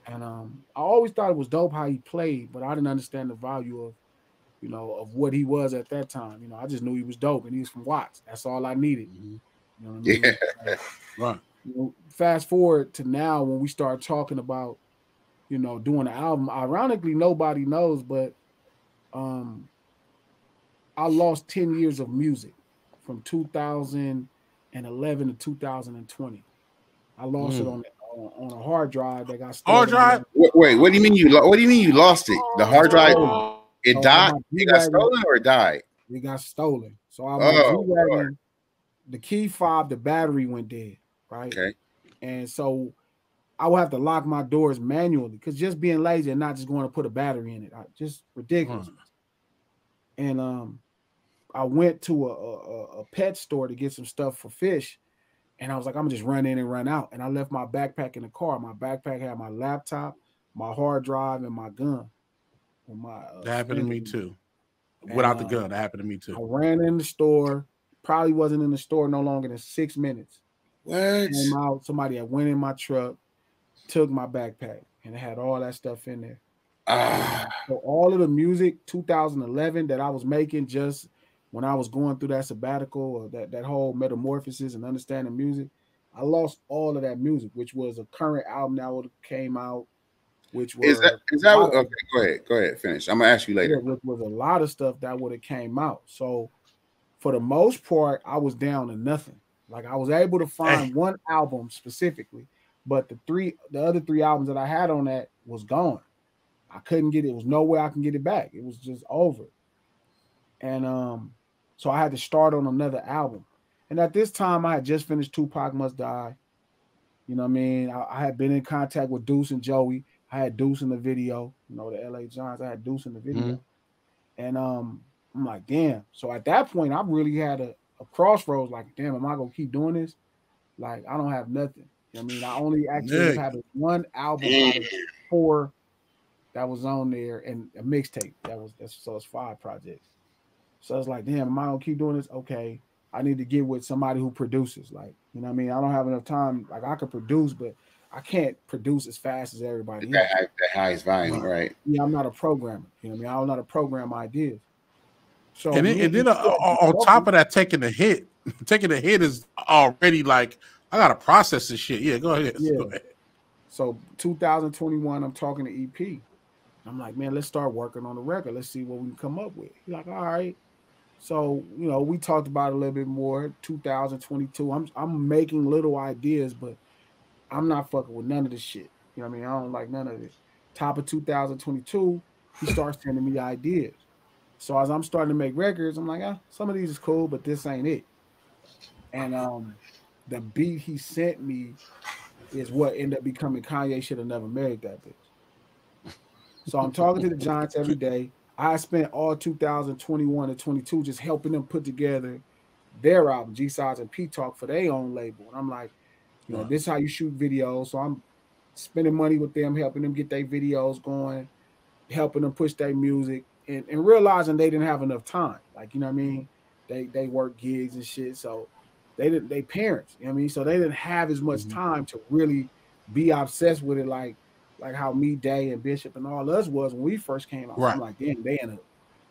C: And I always thought it was dope how he played, but I didn't understand the value of, you know, of what he was at that time. You know, I just knew he was dope and he was from Watts. That's all I needed. You know what I mean?
B: Yeah.
A: Right.
C: You know, fast forward to now when we start talking about, you know, doing an album. Ironically, nobody knows, but I lost 10 years of music from 2011 to 2020. I lost it on a hard drive that got stolen.
A: Hard drive?
B: Wait, what do you mean what do you mean you lost it? The hard drive, it died? It got stolen or it died?
C: It got stolen. So I was the key fob, the battery went dead, right? Okay. And so I would have to lock my doors manually because just being lazy and not just going to put a battery in it, just ridiculous. And I went to a pet store to get some stuff for fish, and I was like, I'm gonna just run in and run out. And I left my backpack in the car. My backpack had my laptop, my hard drive, and my gun. And
A: that happened to me too. Without the gun, that happened to me too.
C: I ran in the store. Probably wasn't in the store no longer than 6 minutes.
B: What?
C: Came out. Somebody had went in my truck, took my backpack, and it had all that stuff in there. So all of the music 2011 that I was making just when I was going through that sabbatical or that whole metamorphosis and understanding music, I lost all of that music, which was a current album that would have came out, which was
B: is that okay, go ahead, finish. I'm gonna ask you later.
C: Which was a lot of stuff that would have came out. So for the most part, I was down to nothing. Like, I was able to find one album specifically, but the other three albums that I had on that was gone. I couldn't get it. There was no way I can get it back. It was just over. And so I had to start on another album. And at this time, I had just finished Tupac Must Die. You know what I mean? I had been in contact with Deuce and Joey. I had Deuce in the video. You know, the LA Giants. I had Deuce in the video. And I'm like, damn. So at that point, I really had a crossroads. Like, damn, am I going to keep doing this? Like, I don't have nothing. You know what I mean? I only actually had one album out of 4 that was on there and a mixtape. So it's 5 projects. So I was like, damn, am I gonna keep doing this? Okay, I need to get with somebody who produces. Like, you know what I mean? I don't have enough time. Like, I could produce, but I can't produce as fast as everybody.
B: That highest volume, right?
C: Yeah, I'm not a programmer. You know what I mean? I'm not a program ideas. So
A: and then on top of that, taking the hit is already like, I gotta process this shit. Yeah, go ahead.
C: Yeah.
A: Go ahead.
C: So 2021, I'm talking to EP. I'm like, man, let's start working on the record. Let's see what we can come up with. He's like, all right. So, you know, we talked about it a little bit more. 2022, I'm making little ideas, but I'm not fucking with none of this shit. You know what I mean? I don't like none of it. Top of 2022, he starts sending me ideas. So as I'm starting to make records, I'm like, some of these is cool, but this ain't it. And the beat he sent me is what ended up becoming Kanye Should Have Never Married That Bitch. So I'm talking to the Giants every day. I spent all 2021 and 22 just helping them put together their album, G-Sides and P-Talk, for their own label. And I'm like, you know, this is how you shoot videos. So I'm spending money with them, helping them get their videos going, helping them push their music, and realizing they didn't have enough time. Like, you know what I mean? They work gigs and shit. So they parents, you know what I mean? So they didn't have as much time to really be obsessed with it like how me, Day, and Bishop and all us was when we first came out. Right. I'm like, damn, they in a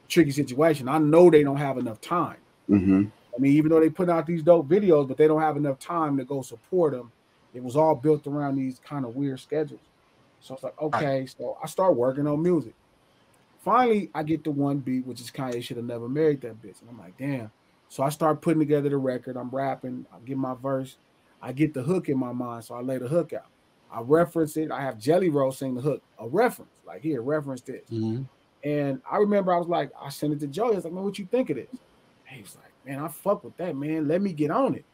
C: tricky situation. I know they don't have enough time. I mean, even though they put out these dope videos, but they don't have enough time to go support them. It was all built around these kind of weird schedules. So I was like, okay. So I start working on music. Finally, I get the one beat, which is Kanye Should Have Never Married That Bitch. And I'm like, damn. So I start putting together the record. I'm rapping. I get my verse. I get the hook in my mind. So I lay the hook out. I reference it. I have Jelly Roll sing the hook. A reference. Like, here, reference this.
A: Mm-hmm.
C: And I remember I was like, I sent it to Joey. I was like, man, what you think of this? And he was like, man, I fuck with that, man. Let me get on it.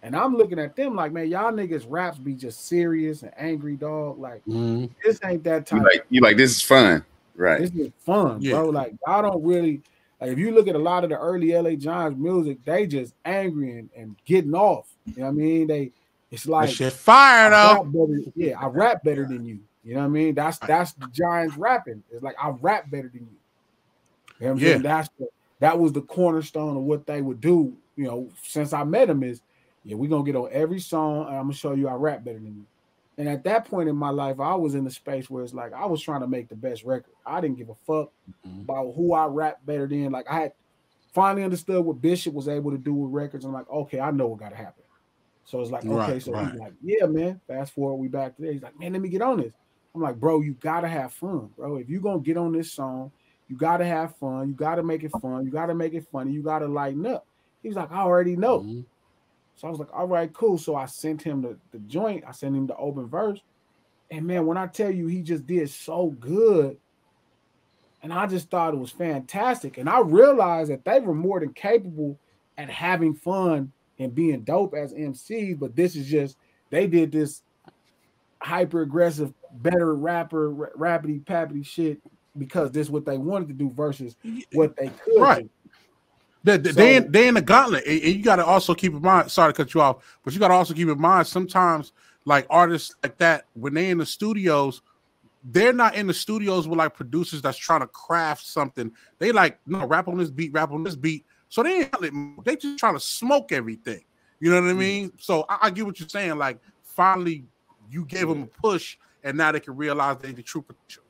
C: And I'm looking at them like, man, y'all niggas raps be just serious and angry, dog. Like, this ain't that type.
B: You like, this is fun. Right.
C: This is fun, bro. Like, y'all don't really, like, if you look at a lot of the early LA Giants music, they just angry and getting off. You know what I mean? It's like,
A: that shit fire, though.
C: I rap better than you. You know what I mean? That's the Giants rapping. It's like, I rap better than you. You know what I'm saying? That was the cornerstone of what they would do, you know, since I met them is, we're going to get on every song and I'm going to show you I rap better than you. And at that point in my life, I was in the space where it's like I was trying to make the best record. I didn't give a fuck about who I rap better than. Like, I had finally understood what Bishop was able to do with records. I'm like, okay, I know what got to happen. So it's like, okay, he's like, yeah, man. Fast forward, we back today. He's like, man, let me get on this. I'm like, bro, you got to have fun, bro. If you're going to get on this song, you got to have fun. You got to make it fun. You got to make it funny. You got to lighten up. He was like, I already know. So I was like, all right, cool. So I sent him the joint. I sent him the open verse. And man, when I tell you he just did so good, and I just thought it was fantastic. And I realized that they were more than capable at having fun and being dope as MCs, but this is just, they did this hyper aggressive, better rapper, rappity pappity shit because this is what they wanted to do versus what they could do.
A: They in the gauntlet, and you got to also keep in mind. Sorry to cut you off, but you got to also keep in mind sometimes, like artists like that, when they in the studios, they're not in the studios with like producers that's trying to craft something. They like, no, rap on this beat, rap on this beat. So they just trying to smoke everything. You know what I mean? So I get what you're saying. Like, finally, you gave them a push, and now they can realize they the true potential.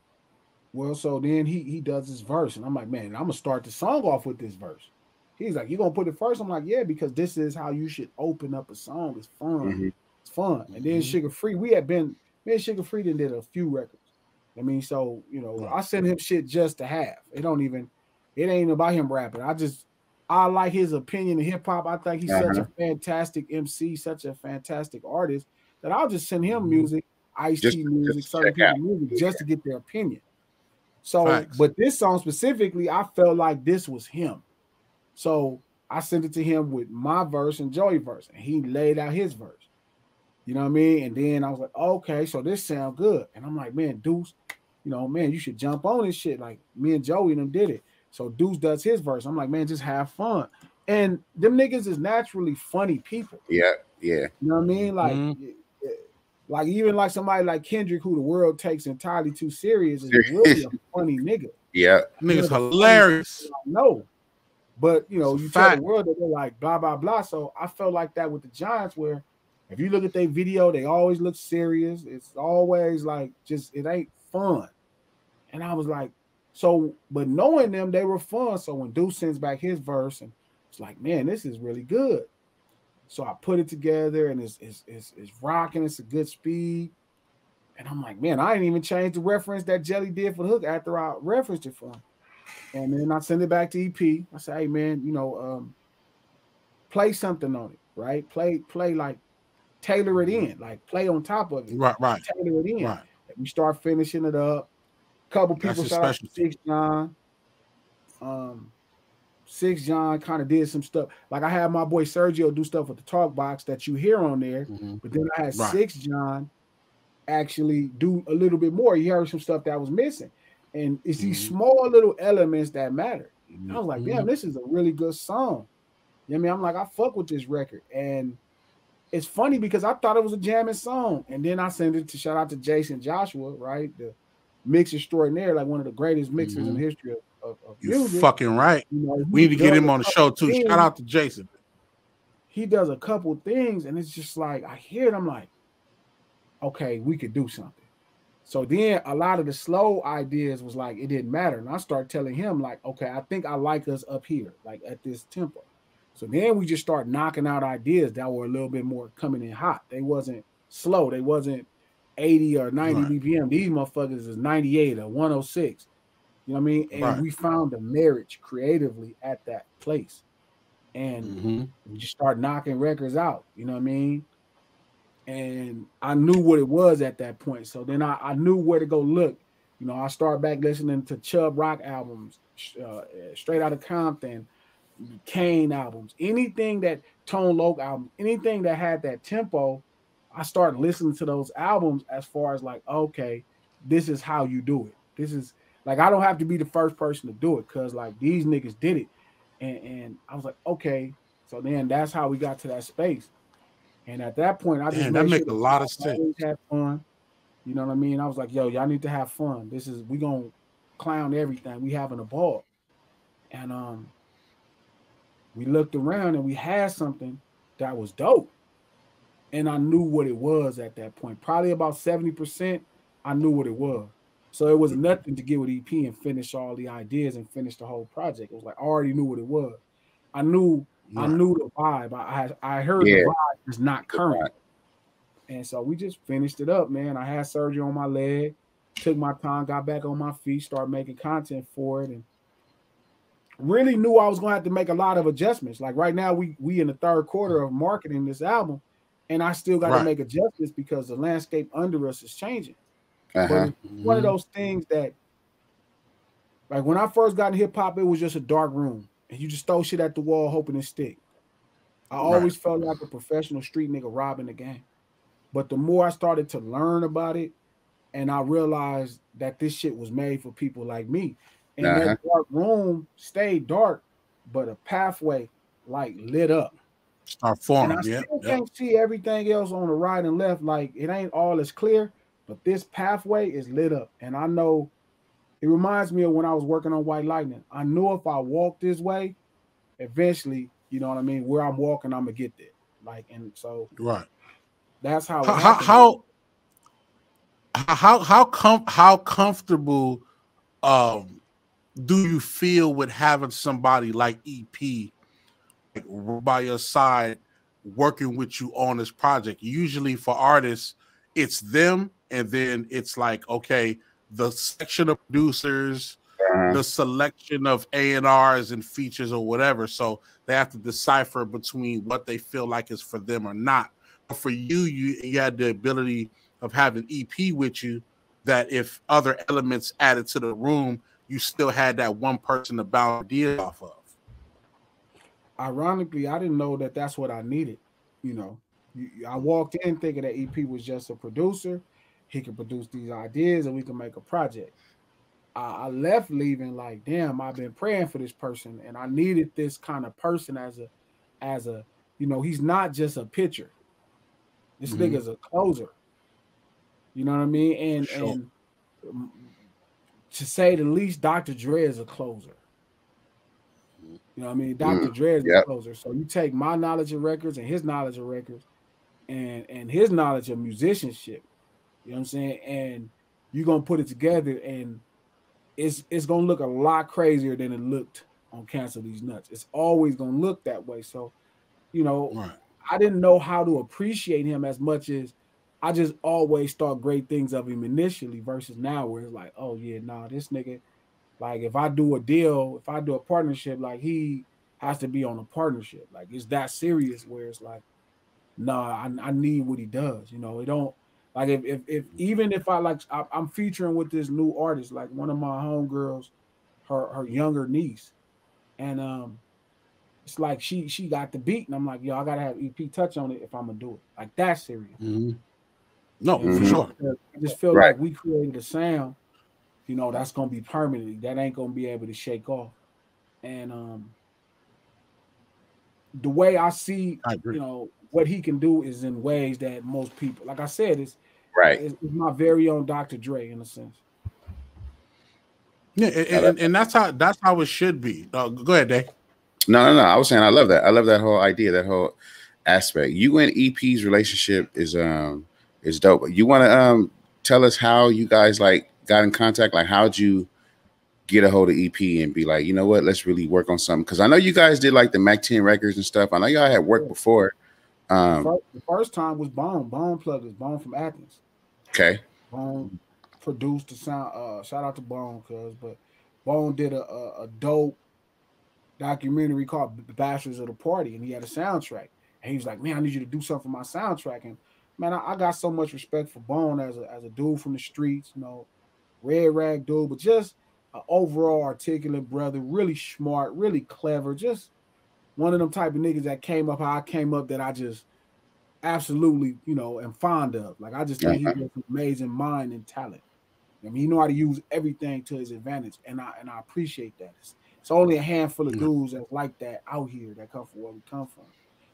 C: Well, so then he does his verse, and I'm like, man, I'm gonna start the song off with this verse. He's like, you gonna put it first? I'm like, yeah, because this is how you should open up a song. It's fun. It's fun. And then Sugar Free, me and Sugar Free did a few records. I mean, so, you know, I send him shit just to have. It ain't about him rapping. I like his opinion of hip hop. I think he's such a fantastic MC, such a fantastic artist that I'll just send him music, Ice-T music, certain people music, just to get their opinion. So, but this song specifically, I felt like this was him. So I sent it to him with my verse and Joey's verse, and he laid out his verse. You know what I mean? And then I was like, okay, so this sounds good. And I'm like, man, Deuce, you know, man, you should jump on this shit. Like, me and Joey and them did it. So Deuce does his verse. I'm like, man, just have fun. And them niggas is naturally funny people.
B: Yeah.
C: You know what I mean? Like, like even like somebody like Kendrick, who the world takes entirely too serious, is really a funny nigga.
B: Yeah.
A: Nigga's hilarious.
C: No. But, you know, you tell the world that they're like, blah, blah, blah. So I felt like that with the Giants, where if you look at their video, they always look serious. It's always like, just, it ain't fun. And I was like, so, but knowing them, they were fun. So when Deuce sends back his verse, and it's like, man, this is really good. So I put it together, and it's rocking. It's a good speed. And I'm like, man, I ain't even changed the reference that Jelly did for the hook after I referenced it for him. And then I send it back to EP. I say, hey, man, you know, play something on it, right? Play like, tailor it in, like play on top of it.
A: Right.
C: Tailor it in. Right. We start finishing it up. A couple people started 6 John. 6 John kind of did some stuff. Like, I had my boy Sergio do stuff with the talk box that you hear on there. But then I had 6 John actually do a little bit more. He heard some stuff that was missing. And it's these small little elements that matter. I was like, damn, this is a really good song. You know what I mean? I'm like, I fuck with this record. And it's funny because I thought it was a jamming song. And then I sent it to, shout out to Jason Joshua, right? The mix extraordinaire, like one of the greatest mixers in the history of music.
A: You're fucking right. You know, we need to get him on the show too. Shout out to Jason.
C: He does a couple things, and it's just like, I hear it, I'm like, okay, we could do something. So then a lot of the slow ideas was like, it didn't matter. And I started telling him, like, okay, I think I like us up here, like at this tempo. So then we just start knocking out ideas that were a little bit more coming in hot. They wasn't slow. They wasn't 80 or 90 BPM. These motherfuckers is 98 or 106. You know what I mean? And we found a marriage creatively at that place. And we just start knocking records out. You know what I mean? And I knew what it was at that point. So then I knew where to go look. You know, I started back listening to Chubb Rock albums, Straight Outta Compton, Kane albums, anything that Tone Loc album, anything that had that tempo. I started listening to those albums as far as like, okay, this is how you do it. This is like, I don't have to be the first person to do it because like these niggas did it. And I was like, okay. So then that's how we got to that space. And at that point, I just
A: made a lot of sense.
C: Have fun. You know what I mean? I was like, yo, y'all need to have fun. We gonna clown everything. We having a ball. And we looked around and we had something that was dope. And I knew what it was at that point. Probably about 70%, I knew what it was. So it was nothing to get with EP and finish all the ideas and finish the whole project. It was like I already knew what it was. I knew the vibe. I heard the vibe is not current. And so we just finished it up, man. I had surgery on my leg, took my time, got back on my feet, started making content for it, and really knew I was going to have to make a lot of adjustments. Like right now, we in the third quarter of marketing this album, and I still got to make adjustments because the landscape under us is changing. But it's one of those things that, like when I first got in hip hop, it was just a dark room, and you just throw shit at the wall hoping it stick. I always felt like a professional street nigga robbing the game. But the more I started to learn about it, and I realized that this shit was made for people like me. And that dark room stayed dark, but a pathway like lit up.
A: Start forming.
C: And I still can't see everything else on the right and left. Like it ain't all as clear, but this pathway is lit up. And I know it reminds me of when I was working on White Lightning. I knew if I walked this way, eventually, you know what I mean, where I'm walking, I'm gonna get there. Like, and so that's how
A: how comfortable do you feel with having somebody like EP by your side working with you on this project? Usually for artists, it's them, and then it's like, okay, the section of producers, the selection of A&Rs and features or whatever. So they have to decipher between what they feel like is for them or not. But for you, you had the ability of having EP with you, that if other elements added to the room, you still had that one person to bounce ideas off of.
C: Ironically, I didn't know that that's what I needed. You know, I walked in thinking that EP was just a producer. He could produce these ideas and we can make a project. I left leaving like, damn, I've been praying for this person, and I needed this kind of person as a, you know, he's not just a pitcher. This nigga's a closer. You know what I mean? And to say the least, Dr. Dre is a closer. You know what I mean? Dr. Dre is a closer. So you take my knowledge of records and his knowledge of records and his knowledge of musicianship, you know what I'm saying? And you're going to put it together, and it's going to look a lot crazier than it looked on Cancel These Nuts. It's always going to look that way. So, you know, I didn't know how to appreciate him as much as I just always thought great things of him initially versus now where it's like, oh yeah, nah, this nigga, like if I do a deal, if I do a partnership, like he has to be on a partnership. Like it's that serious where it's like, nah, I need what he does. You know, it don't like if even if I'm featuring with this new artist, like one of my homegirls, her younger niece, and it's like she got the beat, and I'm like, yo, I gotta have EP touch on it if I'm gonna do it. Like that's serious.
A: No, for sure.
C: I just feel like we created a sound, you know, that's gonna be permanently. That ain't gonna be able to shake off. And the way I see, you know, what he can do is in ways that most people, like I said, it's my very own Dr. Dre in a sense.
A: Yeah, and that's how it should be. Go ahead, Dave.
B: No. I was saying I love that. I love that whole idea, that whole aspect. You and EP's relationship is dope. You want to tell us how you guys like got in contact? Like, how'd you get a hold of EP and be like, you know what, let's really work on something? Because I know you guys did like the Mac 10 records and stuff. I know y'all had worked before.
C: The first time was Bone Pluggers, Bone from Athens.
B: Okay.
C: Bone produced the sound. Shout out to Bone, but Bone did a dope documentary called The Bastards of the Party, and he had a soundtrack. And he was like, man, I need you to do something for my soundtrack. And man, I got so much respect for Bone as a dude from the streets, red rag dude, but just an overall articulate brother, really smart, really clever, just one of them type of niggas that came up how I came up that I just absolutely, am fond of. Like, I just think he has an amazing mind and talent. I mean, he know how to use everything to his advantage, and I appreciate that. It's only a handful of dudes that's like that out here that come from where we come from.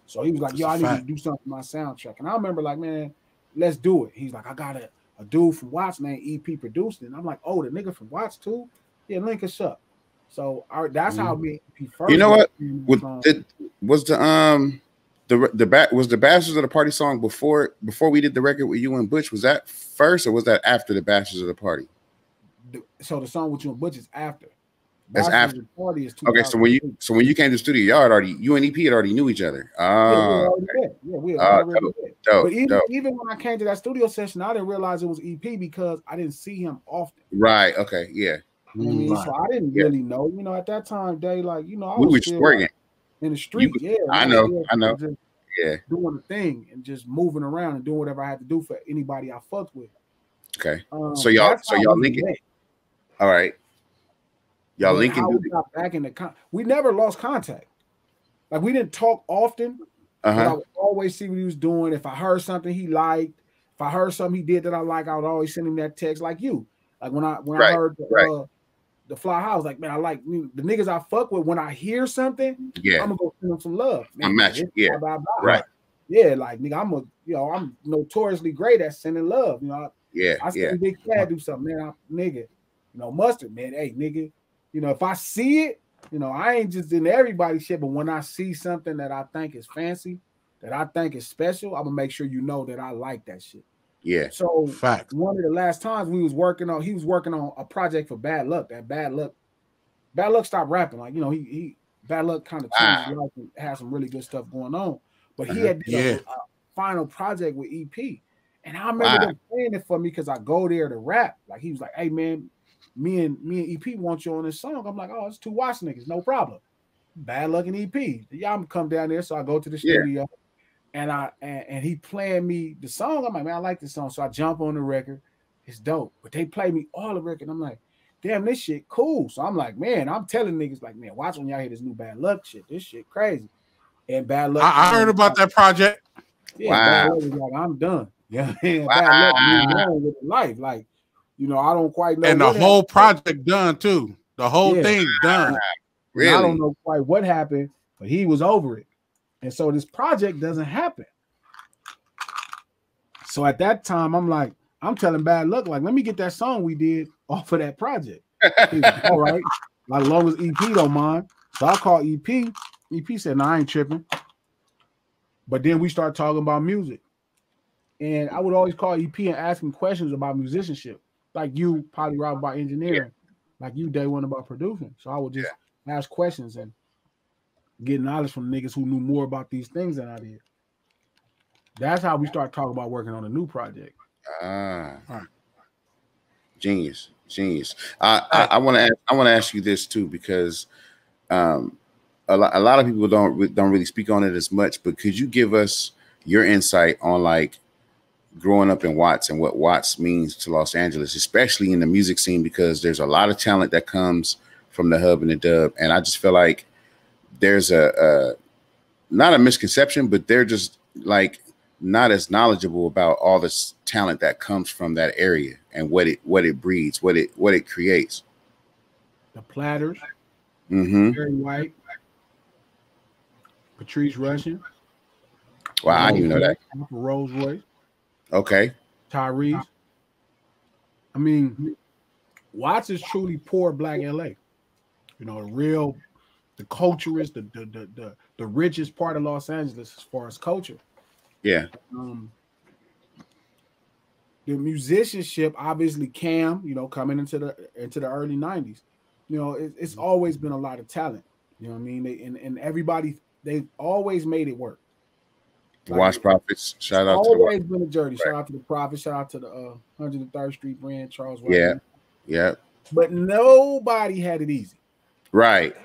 C: So he was like, yo, I need you to do something for my soundtrack. And I remember like, man, let's do it. He's like, I got a dude from Watts named EP produced it. And I'm like, oh, the nigga from Watts too? Yeah, link us up. So that's how me EP first.
B: You know what? Was the Bastards of the Party song before we did the record with you and Butch? Was that first or was that after the Bastards of the Party?
C: So the song with you and Butch is after.
B: That's after. Party is okay, so when you came to the studio, you and EP had already knew each other.
C: We already did. But even when I came to that studio session, I didn't realize it was EP because I didn't see him often.
B: Right. Okay. Yeah.
C: So I didn't really know. At that time, I was
B: we were just working
C: in the street.
B: I know.
C: Doing the thing and just moving around and doing whatever I had to do for anybody I fucked with.
B: Okay. So y'all link it. All right. Y'all linking.
C: We got back in we never lost contact. Like, we didn't talk often. But I would always see what he was doing. If I heard something he liked, if I heard something he did that I like, I would always send him that text like you. Like when I heard the Fly House, like, man, I like the niggas I fuck with. When I hear something, I'm gonna go send them some love. Man,
B: I'm matching. Yeah.
C: Blah, blah, blah.
B: Right.
C: Yeah, like nigga, I'm notoriously great at sending love. I see Big Cat do something, man. Mustard, man. Hey, nigga. If I see it, I ain't just in everybody's shit, but when I see something that I think is fancy, that I think is special, I'm gonna make sure that I like that shit.
B: Yeah.
C: So one of the last times he was working on a project for Bad Luck. That Bad Luck stopped rapping. Like, he Bad Luck kind of changed his life and had some really good stuff going on. But he had a final project with EP. And I remember them playing it for me because I go there to rap. Like, he was like, hey man, me and EP want you on this song. I'm like, oh, it's two Watts niggas, no problem. Bad Luck and EP. Y'all come down there. So I go to the studio and he playing me the song. I'm like, man, I like this song. So I jump on the record. It's dope. But they play me all the record. I'm like, damn, this shit cool. So I'm like, man, I'm telling niggas like, man, watch when y'all hear this new Bad Luck shit. This shit crazy. And Bad Luck.
A: I heard about that project.
C: Yeah, Bad Luck was like, I'm done. Yeah, Bad Luck moved on with life. Like, I don't quite know.
A: And the whole project done too. The whole thing done.
C: Really? I don't know quite what happened, but he was over it. And so this project doesn't happen. So at that time, I'm like, I'm telling Bad Luck, like, let me get that song we did off of that project. He's like, all right. Like, as long as EP don't mind. So I call EP. EP said, no, I ain't tripping. But then we start talking about music. And I would always call EP and ask him questions about musicianship. Like you, probably Rob, about engineering. Like you, Day One, about producing. So I would just ask questions and get knowledge from niggas who knew more about these things than I did. That's how we start talking about working on a new project.
B: Genius. I want to ask you this too, because a lot of people don't really speak on it as much. But could you give us your insight on like growing up in Watts and what Watts means to Los Angeles, especially in the music scene, because there's a lot of talent that comes from the hub and the dub. And I just feel like there's not a misconception, but they're just like not as knowledgeable about all this talent that comes from that area and what it breeds, what it creates.
C: The Platters, Barry White, Patrice Rushen.
B: Wow, I didn't even know that.
C: Rolls Royce.
B: Okay.
C: Tyrese. I mean, Watts is truly poor Black LA. The culture is the richest part of Los Angeles as far as culture.
B: Yeah.
C: The musicianship, obviously, Cam, coming into the early 90s, it's always been a lot of talent. You know what I mean? And everybody, they've always made it work.
B: Watch Profits. Shout out
C: to the
B: always
C: been a journey. Shout out to the Prophet. Shout out to the 103rd Street brand, Charles.
B: Yeah.
C: But nobody had it easy.
B: Right.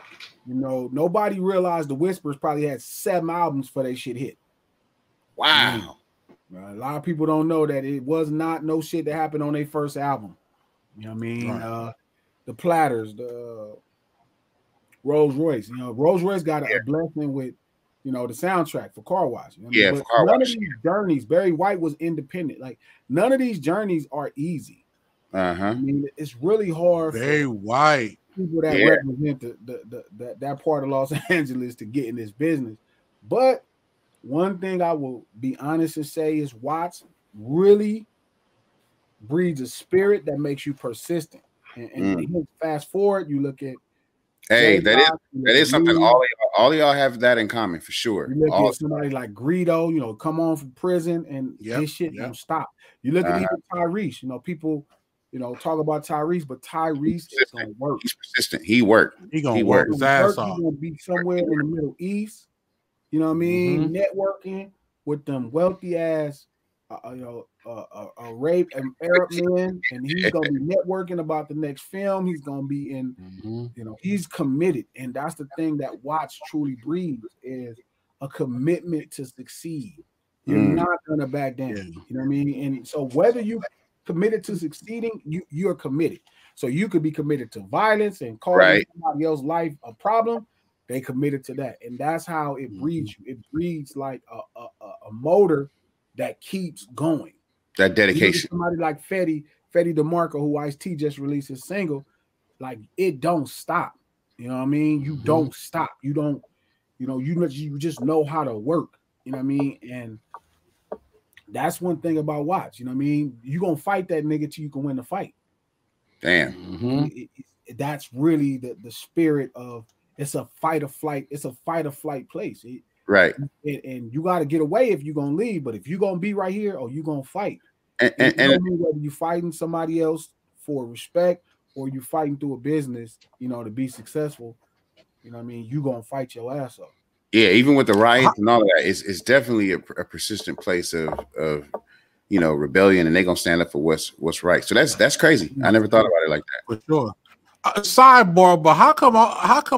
C: You know, nobody realized the Whispers probably had 7 albums for they shit hit.
B: Wow.
C: A lot of people don't know that it was not no shit that happened on their first album. You know what I mean? Right. The Platters, the Rolls Royce. You know, Rolls Royce got a blessing with, you know, the soundtrack for Car Wash. You know what I mean? But none of these journeys, Barry White was independent. Like, none of these journeys are easy. I mean, it's really hard
A: Barry White.
C: People that represent that part of Los Angeles to get in this business. But one thing I will be honest and say is Watts really breeds a spirit that makes you persistent. And fast forward, you look at
B: that is something all y'all have that in common for sure.
C: You look at somebody like Greedo, you know, come on from prison and this shit don't stop. You look at even Tyrese, you know, people, you know, talk about Tyrese, but Tyrese is gonna work.
B: He's persistent. He work.
A: He gonna work his ass off.
C: He's gonna be somewhere in the Middle East. You know what I mean? Networking with them wealthy ass, rape and Arab men, and he's gonna be networking about the next film. He's gonna be in, you know, he's committed, and that's the thing that Watts truly breeds is a commitment to succeed. You're not gonna back down. You know what I mean? And so whether you committed to succeeding, you're committed. So you could be committed to violence and causing somebody else's life a problem. They committed to that, and that's how it breeds you. It breeds like a motor that keeps going.
B: That dedication.
C: Somebody like Fetty DeMarco, who Ice-T just released his single, like it don't stop. You know what I mean? You don't stop. You don't. You know. You just know how to work. You know what I mean? And that's one thing about Watts. You know what I mean? You gonna fight that nigga till you can win the fight.
B: Damn.
C: That's really the spirit of. It's a fight or flight. It's a fight or flight place.
B: Right.
C: And you got to get away if you're going to leave. But if you're going to be right here, or you're going to fight. And whether you're fighting somebody else for respect or you're fighting through a business, you know, to be successful, you know what I mean? You're going to fight your ass off.
B: Yeah, even with the riots and all of that, it's definitely a persistent place of you know, rebellion, and they're going to stand up for what's right. So that's crazy. I never thought about it like that.
A: For sure. Sidebar, but how come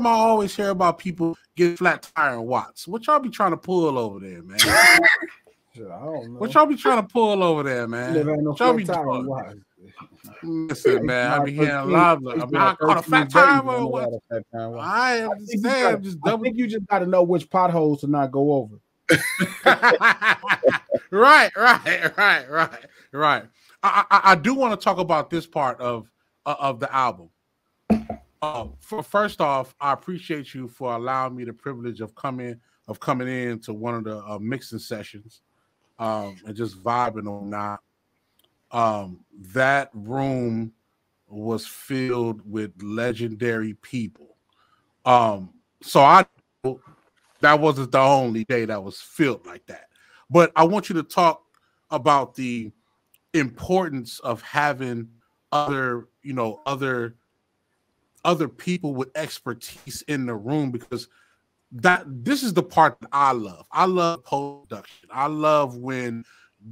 A: I always hear about people getting flat tire and Watts? What y'all be trying to pull over there, man?
C: I don't know.
A: What y'all be trying to pull over there, man?
C: What y'all be doing?
A: Listen, man, I be hearing a lot of them. I caught a flat tire or what? I understand.
C: I think you just got to know which potholes to not go over.
A: Right. I do want to talk about this part of the album. First off, I appreciate you for allowing me the privilege of coming in to one of the mixing sessions and just vibing on that. That room was filled with legendary people. So that wasn't the only day that was filled like that. But I want you to talk about the importance of having other people with expertise in the room, because this is the part that I love. I love post-production. I love when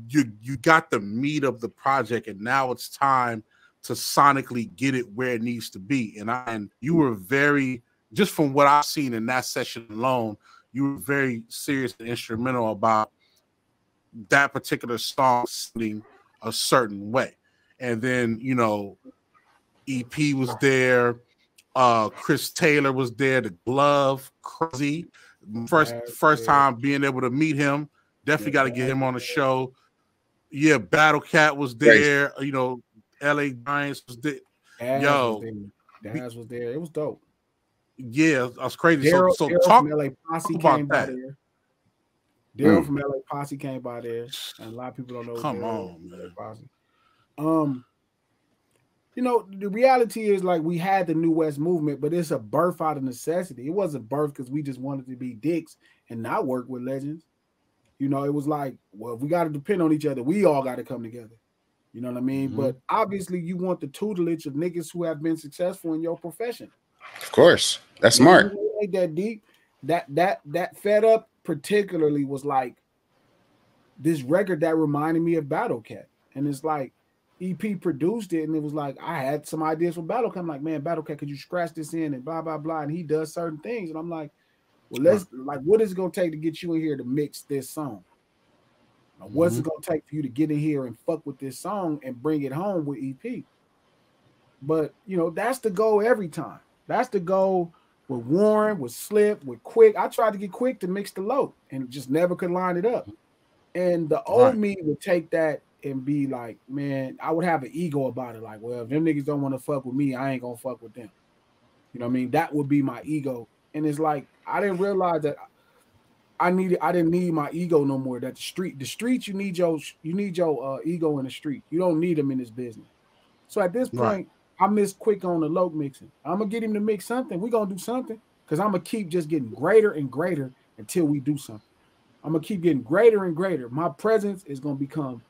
A: you got the meat of the project and now it's time to sonically get it where it needs to be. And you were very, just from what I've seen in that session alone, you were very serious and instrumental about that particular song sounding a certain way. And then, you know, EP was there. Chris Taylor was there. The Glove, crazy. First time being able to meet him. Definitely got to get him on the show. Yeah, Battle Cat was there. You know, LA Giants was there.
C: Daz was there. It was dope.
A: Yeah, that's crazy.
C: Daryl,
A: so
C: Daryl
A: talk
C: from LA Posse
A: about
C: came
A: that.
C: by there. Daryl from LA Posse came by there, and a lot of people don't know.
A: Come on, man.
C: LA Posse. You know, the reality is, like, we had the New West movement, but it's a birth out of necessity. It wasn't birth because we just wanted to be dicks and not work with legends. You know, it was like, well, if we got to depend on each other, we all got to come together. You know what I mean? But obviously, you want the tutelage of niggas who have been successful in your profession.
B: Of course, that's smart.
C: Ain't that deep? That Fed Up particularly was like this record that reminded me of Battle Cat. And it's like EP produced it, and it was like I had some ideas for Battle Cat. I'm like, man, Battle Cat, could you scratch this in and blah blah blah? And he does certain things, and I'm like, well, let's like, what is it gonna take to get you in here to mix this song? What's it gonna take for you to get in here and fuck with this song and bring it home with EP? But you know, that's the goal every time. That's the goal with Warren, with Slip, with Quick. I tried to get Quick to mix the low and just never could line it up. And the old me would take that and be like, man, I would have an ego about it. Like, well, if them niggas don't want to fuck with me, I ain't gonna fuck with them. You know what I mean? That would be my ego. And it's like, I didn't realize that I didn't need my ego no more. That the streets, you need your ego in the street. You don't need them in this business. So at this point, I miss Quick on the low mixing. I'm gonna get him to mix something. We're gonna do something because I'm gonna keep just getting greater and greater until we do something. I'm gonna keep getting greater and greater. My presence is gonna become,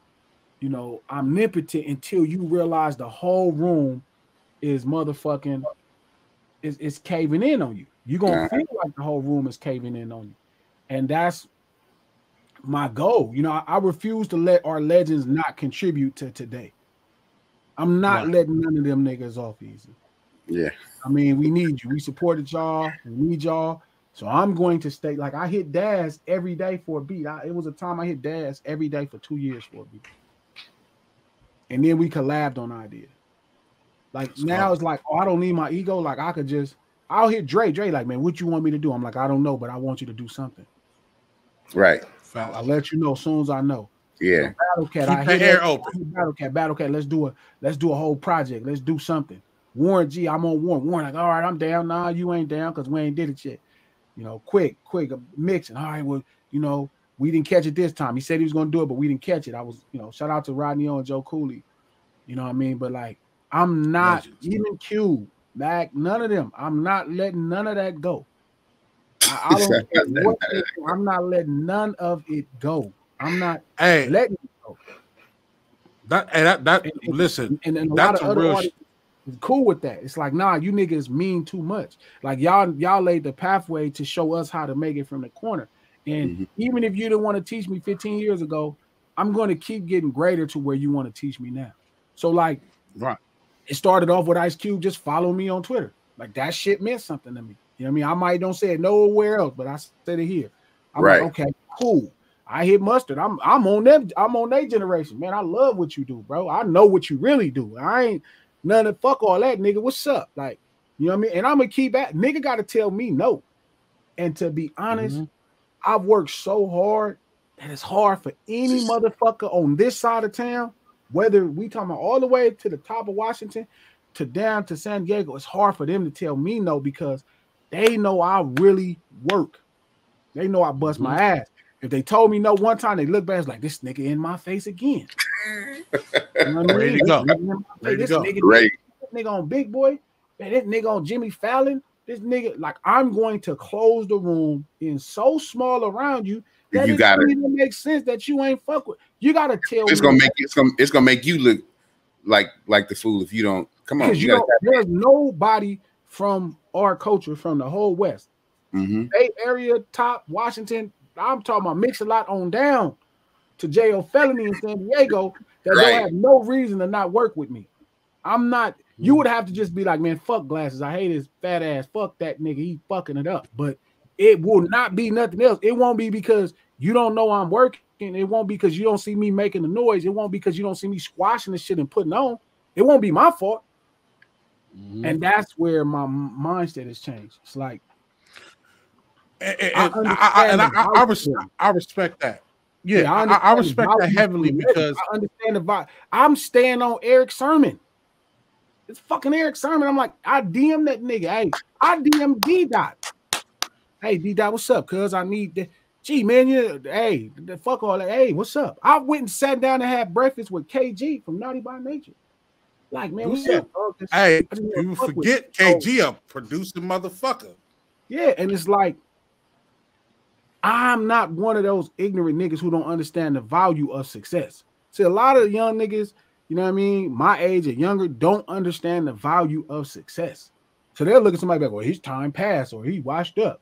C: you know, omnipotent until you realize the whole room is motherfucking is caving in on you. You're gonna feel like the whole room is caving in on you. And that's my goal. You know, I refuse to let our legends not contribute to today. I'm not letting none of them niggas off easy.
B: Yeah.
C: I mean, we need you. We supported y'all. We need y'all. So I'm going to stay. Like, I hit Deeez every day for a beat. It was a time I hit Deeez every day for 2 years for a beat. And then we collabed on ideas. Like, now it's like, oh, I don't need my ego. Like, I'll hit Dre. Dre, like, man, what you want me to do? I'm like, I don't know, but I want you to do something.
B: Right.
C: I'll let you know as soon as I know.
B: Yeah.
C: Battle Cat,
A: keep the hair open.
C: Battle Cat. Let's do a whole project. Let's do something. Warren G, I'm on Warren. Warren, like, all right, I'm down. Nah, you ain't down because we ain't did it yet. You know, quick, mixing. All right, well, you know, we didn't catch it this time. He said he was gonna do it, but we didn't catch it. I was, you know, shout out to Rodney O and Joe Cooley. You know what I mean? But like, I'm not even Q, Mac, none of them. I'm not letting none of that go. I don't care what I'm not letting none of it go. I'm not letting it go.
A: Listen,
C: and a lot of other artists is cool with that. It's like, nah, you niggas mean too much. Like y'all laid the pathway to show us how to make it from the corner. And even if you didn't want to teach me 15 years ago, I'm going to keep getting greater to where you want to teach me now. So like, it started off with Ice Cube, just follow me on Twitter. Like that shit meant something to me. You know what I mean? I might don't say it nowhere else, but I said it here. I'm like, okay, cool. I hit Mustard. I'm on them. I'm on their generation, man. I love what you do, bro. I know what you really do. I ain't none of fuck all that, nigga. What's up? Like, you know what I mean? And I'm gonna keep at nigga. Got to tell me no. And to be honest, I've worked so hard that it's hard for any motherfucker on this side of town, whether we talking about all the way to the top of Washington to down to San Diego. It's hard for them to tell me no because they know I really work. They know I bust my ass. If they told me no one time, they look back, it's like, this nigga in my face again. You know what I mean?
A: Ready to go.
C: This nigga on Big Boy, man, this nigga on Jimmy Fallon, this nigga, like, I'm going to close the room in so small around you that it doesn't even make sense that you ain't fuck with. You gotta tell me.
B: It's gonna make you look like the fool if you don't come on.
C: There's nobody from our culture from the whole West, Bay Area, top Washington. I'm talking about mix a lot on down to J.O. Felony in San Diego that don't have no reason to not work with me. I'm not. You would have to just be like, man, fuck Glasses. I hate his fat ass. Fuck that nigga. He fucking it up. But it will not be nothing else. It won't be because you don't know I'm working. It won't be because you don't see me making the noise. It won't be because you don't see me squashing the shit and putting on. It won't be my fault. And that's where my mindset has changed. It's like,
A: I respect that. Yeah, I respect that heavily because
C: I understand the vibe. I'm staying on Eric Sermon. It's fucking Eric Sermon. I'm like, I DM that nigga. Hey, I DM D-Dot. Hey, D-Dot, what's up? Cuz I need the gee, man. Hey, fuck all that. Hey, what's up? I went and sat down and had breakfast with KG from Naughty by Nature. Like, man, what's up?
A: Hey, you forget KG, a producing motherfucker.
C: Yeah, and it's like, I'm not one of those ignorant niggas who don't understand the value of success. See, a lot of young niggas, you know what I mean, my age or younger, don't understand the value of success. So they'll look at somebody like, well, his time passed or he washed up.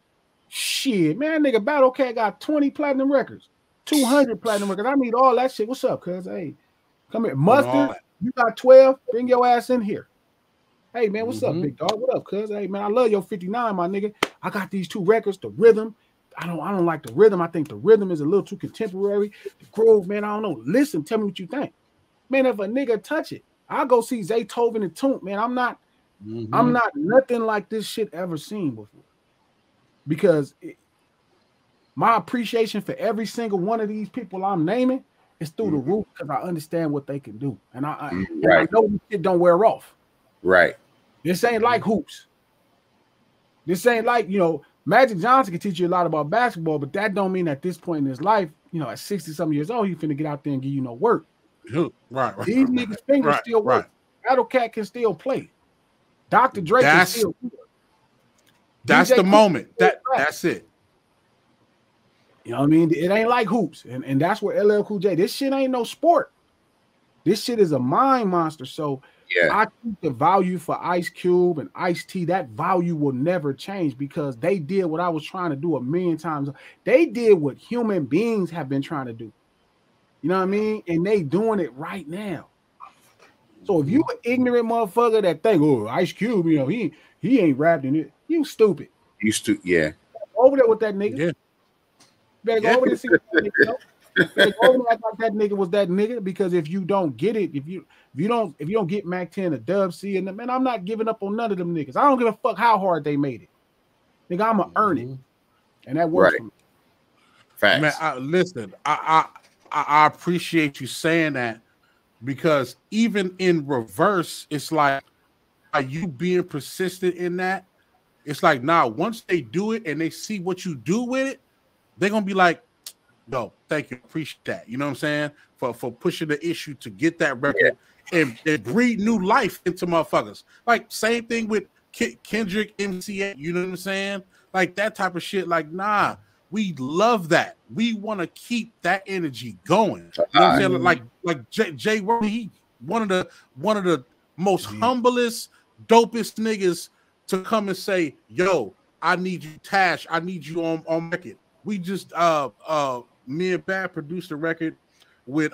C: Shit, man, nigga, Battle Cat got 20 platinum records, 200 platinum records. I need all that shit. What's up, cuz? Hey, come here. Mustard, you got 12. Bring your ass in here. Hey, man, what's up, big dog? What up, cuz? Hey, man, I love your 59, my nigga. I got these 2 records, the rhythm. I don't like the rhythm. I think the rhythm is a little too contemporary. The groove, man, I don't know. Listen, tell me what you think. Man, if a nigga touch it, I'll go see Zaytoven and Toomp, man. I'm not nothing like this shit ever seen before. Because my appreciation for every single one of these people I'm naming is through the roof because I understand what they can do. And I know this shit don't wear off.
B: Right.
C: This ain't like hoops. This ain't like, Magic Johnson can teach you a lot about basketball, but that don't mean at this point in his life, at 60-something years old, he finna get out there and give you no work.
A: Right.
C: These niggas' fingers still work. Battle Cat can still play. Dr. Dre can still do it.
A: That's the moment. That's it.
C: You know what I mean? It ain't like hoops. And that's where LL Cool J, this shit ain't no sport. This shit is a mind monster. So I think the value for Ice Cube and Ice-T, that value will never change because they did what I was trying to do a million times. They did what human beings have been trying to do. You know what I mean? And they doing it right now. So if you an ignorant motherfucker that think, oh, Ice Cube, he ain't rapped in it, you stupid. Over there with that nigga. Yeah. Better go over there and see that nigga. Better go over there act like that nigga was that nigga, because if you don't get it, if you don't get Mac 10 or Dub C, and man, I'm not giving up on none of them niggas. I don't give a fuck how hard they made it. Nigga, I'ma earn it. And that works for me.
B: Facts.
A: Man, listen, I appreciate you saying that, because even in reverse, it's like, are you being persistent in that? It's like, nah, once they do it and they see what you do with it, they're gonna be like, no, thank you, appreciate that. You know what I'm saying? For pushing the issue to get that record and breathe new life into motherfuckers. Like, same thing with Kendrick, MCA, you know what I'm saying? Like that type of shit. Like, nah, we love that. We want to keep that energy going. You know what I'm saying? Like Jay Worthy, he one of the most humblest, dopest niggas to come and say, yo, I need you, Tash, I need you on record. We just me and Bad produced a record with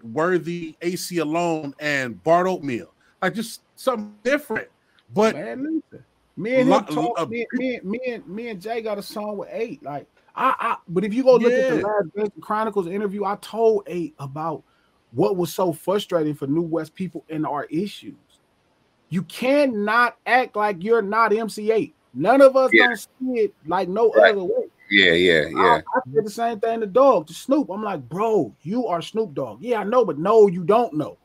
A: Worthy, AC Alone, and Bart Oatmeal. Like, just something different. But
C: man, me and him talk. Me and Jay got a song with 8. Like but if you go look at the last Best Chronicles interview, I told 8 about what was so frustrating for New West people and our issues. You cannot act like you're not MC8. None of us don't see it like no other way. I said the same thing to Snoop. I'm like, bro, you are Snoop Dogg. Yeah, I know, but no, you don't know.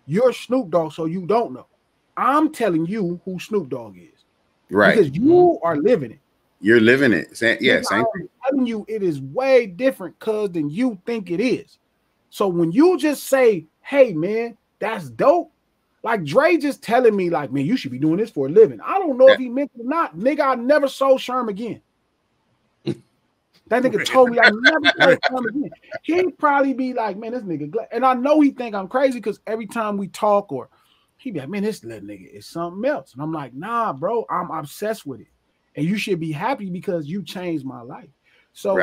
C: You're Snoop Dogg, so you don't know. I'm telling you who Snoop Dogg is.
B: Right.
C: Because you are living it.
B: You're living it. Same
C: I'm telling you, it is way different, cuz, than you think it is. So when you just say, hey, man, that's dope. Like Dre just telling me, like, man, you should be doing this for a living. I don't know if he meant it or not. Nigga, I never sold Sherm again. That nigga told me I never sold Sherm again. He'd probably be like, man, this nigga, and I know he think I'm crazy because every time we talk, or he be like, man, this little nigga is something else. And I'm like, nah, bro, I'm obsessed with it. And you should be happy because you changed my life. So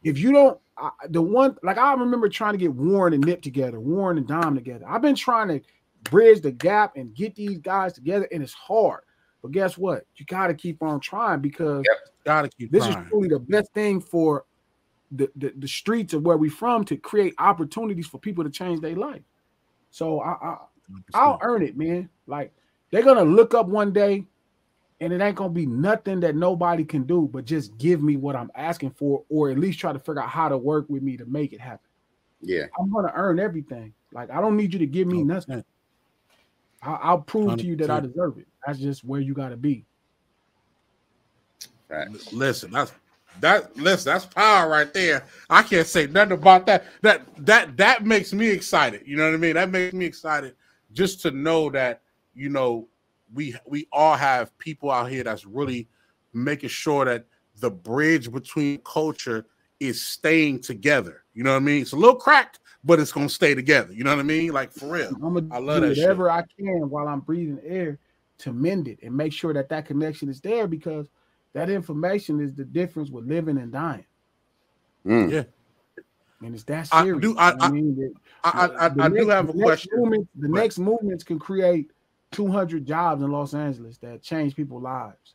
C: if you don't, I remember trying to get Warren and Nip together, Warren and Dom together. I've been trying to bridge the gap and get these guys together, and it's hard. But guess what? You got to keep on trying, because this is truly the best thing for the streets of where we from, to create opportunities for people to change their life. So I'll earn it, man. Like, they're gonna look up one day, and it ain't gonna be nothing that nobody can do, but just give me what I'm asking for, or at least try to figure out how to work with me to make it happen.
B: Yeah,
C: I'm gonna earn everything. Like, I don't need you to give me nothing. I'll prove 100%. To you that I deserve it. That's just where you got to be.
A: Listen, that's power right there. I can't say nothing about that. That makes me excited. You know what I mean? That makes me excited just to know that, you know, we all have people out here that's really making sure that the bridge between culture is staying together. You know what I mean? It's a little cracked, but it's gonna stay together. You know what I mean? Like, for real. I love that shit.
C: Whatever I can while I'm breathing air to mend it and make sure that that connection is there, because that information is the difference with living and dying.
A: Yeah.
C: and it's that serious. I
A: do have a question.
C: The next movements can create 200 jobs in Los Angeles that change people's lives.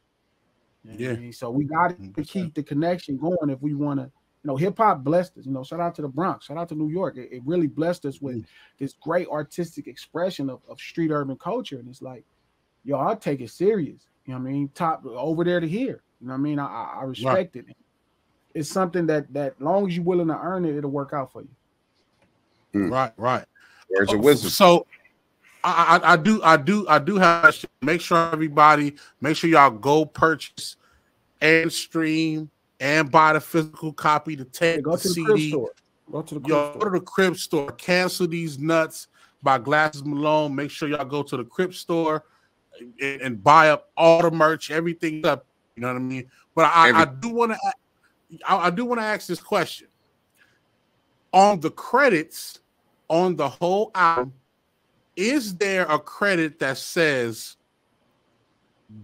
C: You know I mean? So we got to keep the connection going if we want to. You know, hip hop blessed us. You know, shout out to the Bronx, shout out to New York. It really blessed us with this great artistic expression of street urban culture. And it's like, yo, I'll take it serious. You know what I mean? Top over there to here. You know what I mean? I respect it. It's something that long as you're willing to earn it, it'll work out for you.
A: Right.
B: Words of wisdom.
A: So I do have to make sure y'all go purchase and stream and buy the physical copy to take the CD.
C: Go to
A: the Crib store. Cancel These Nuts by Glasses Malone. Make sure y'all go to the Crib store and buy up all the merch, everything up. You know what I mean? But I do want to ask this question. On the credits on the whole album, is there a credit that says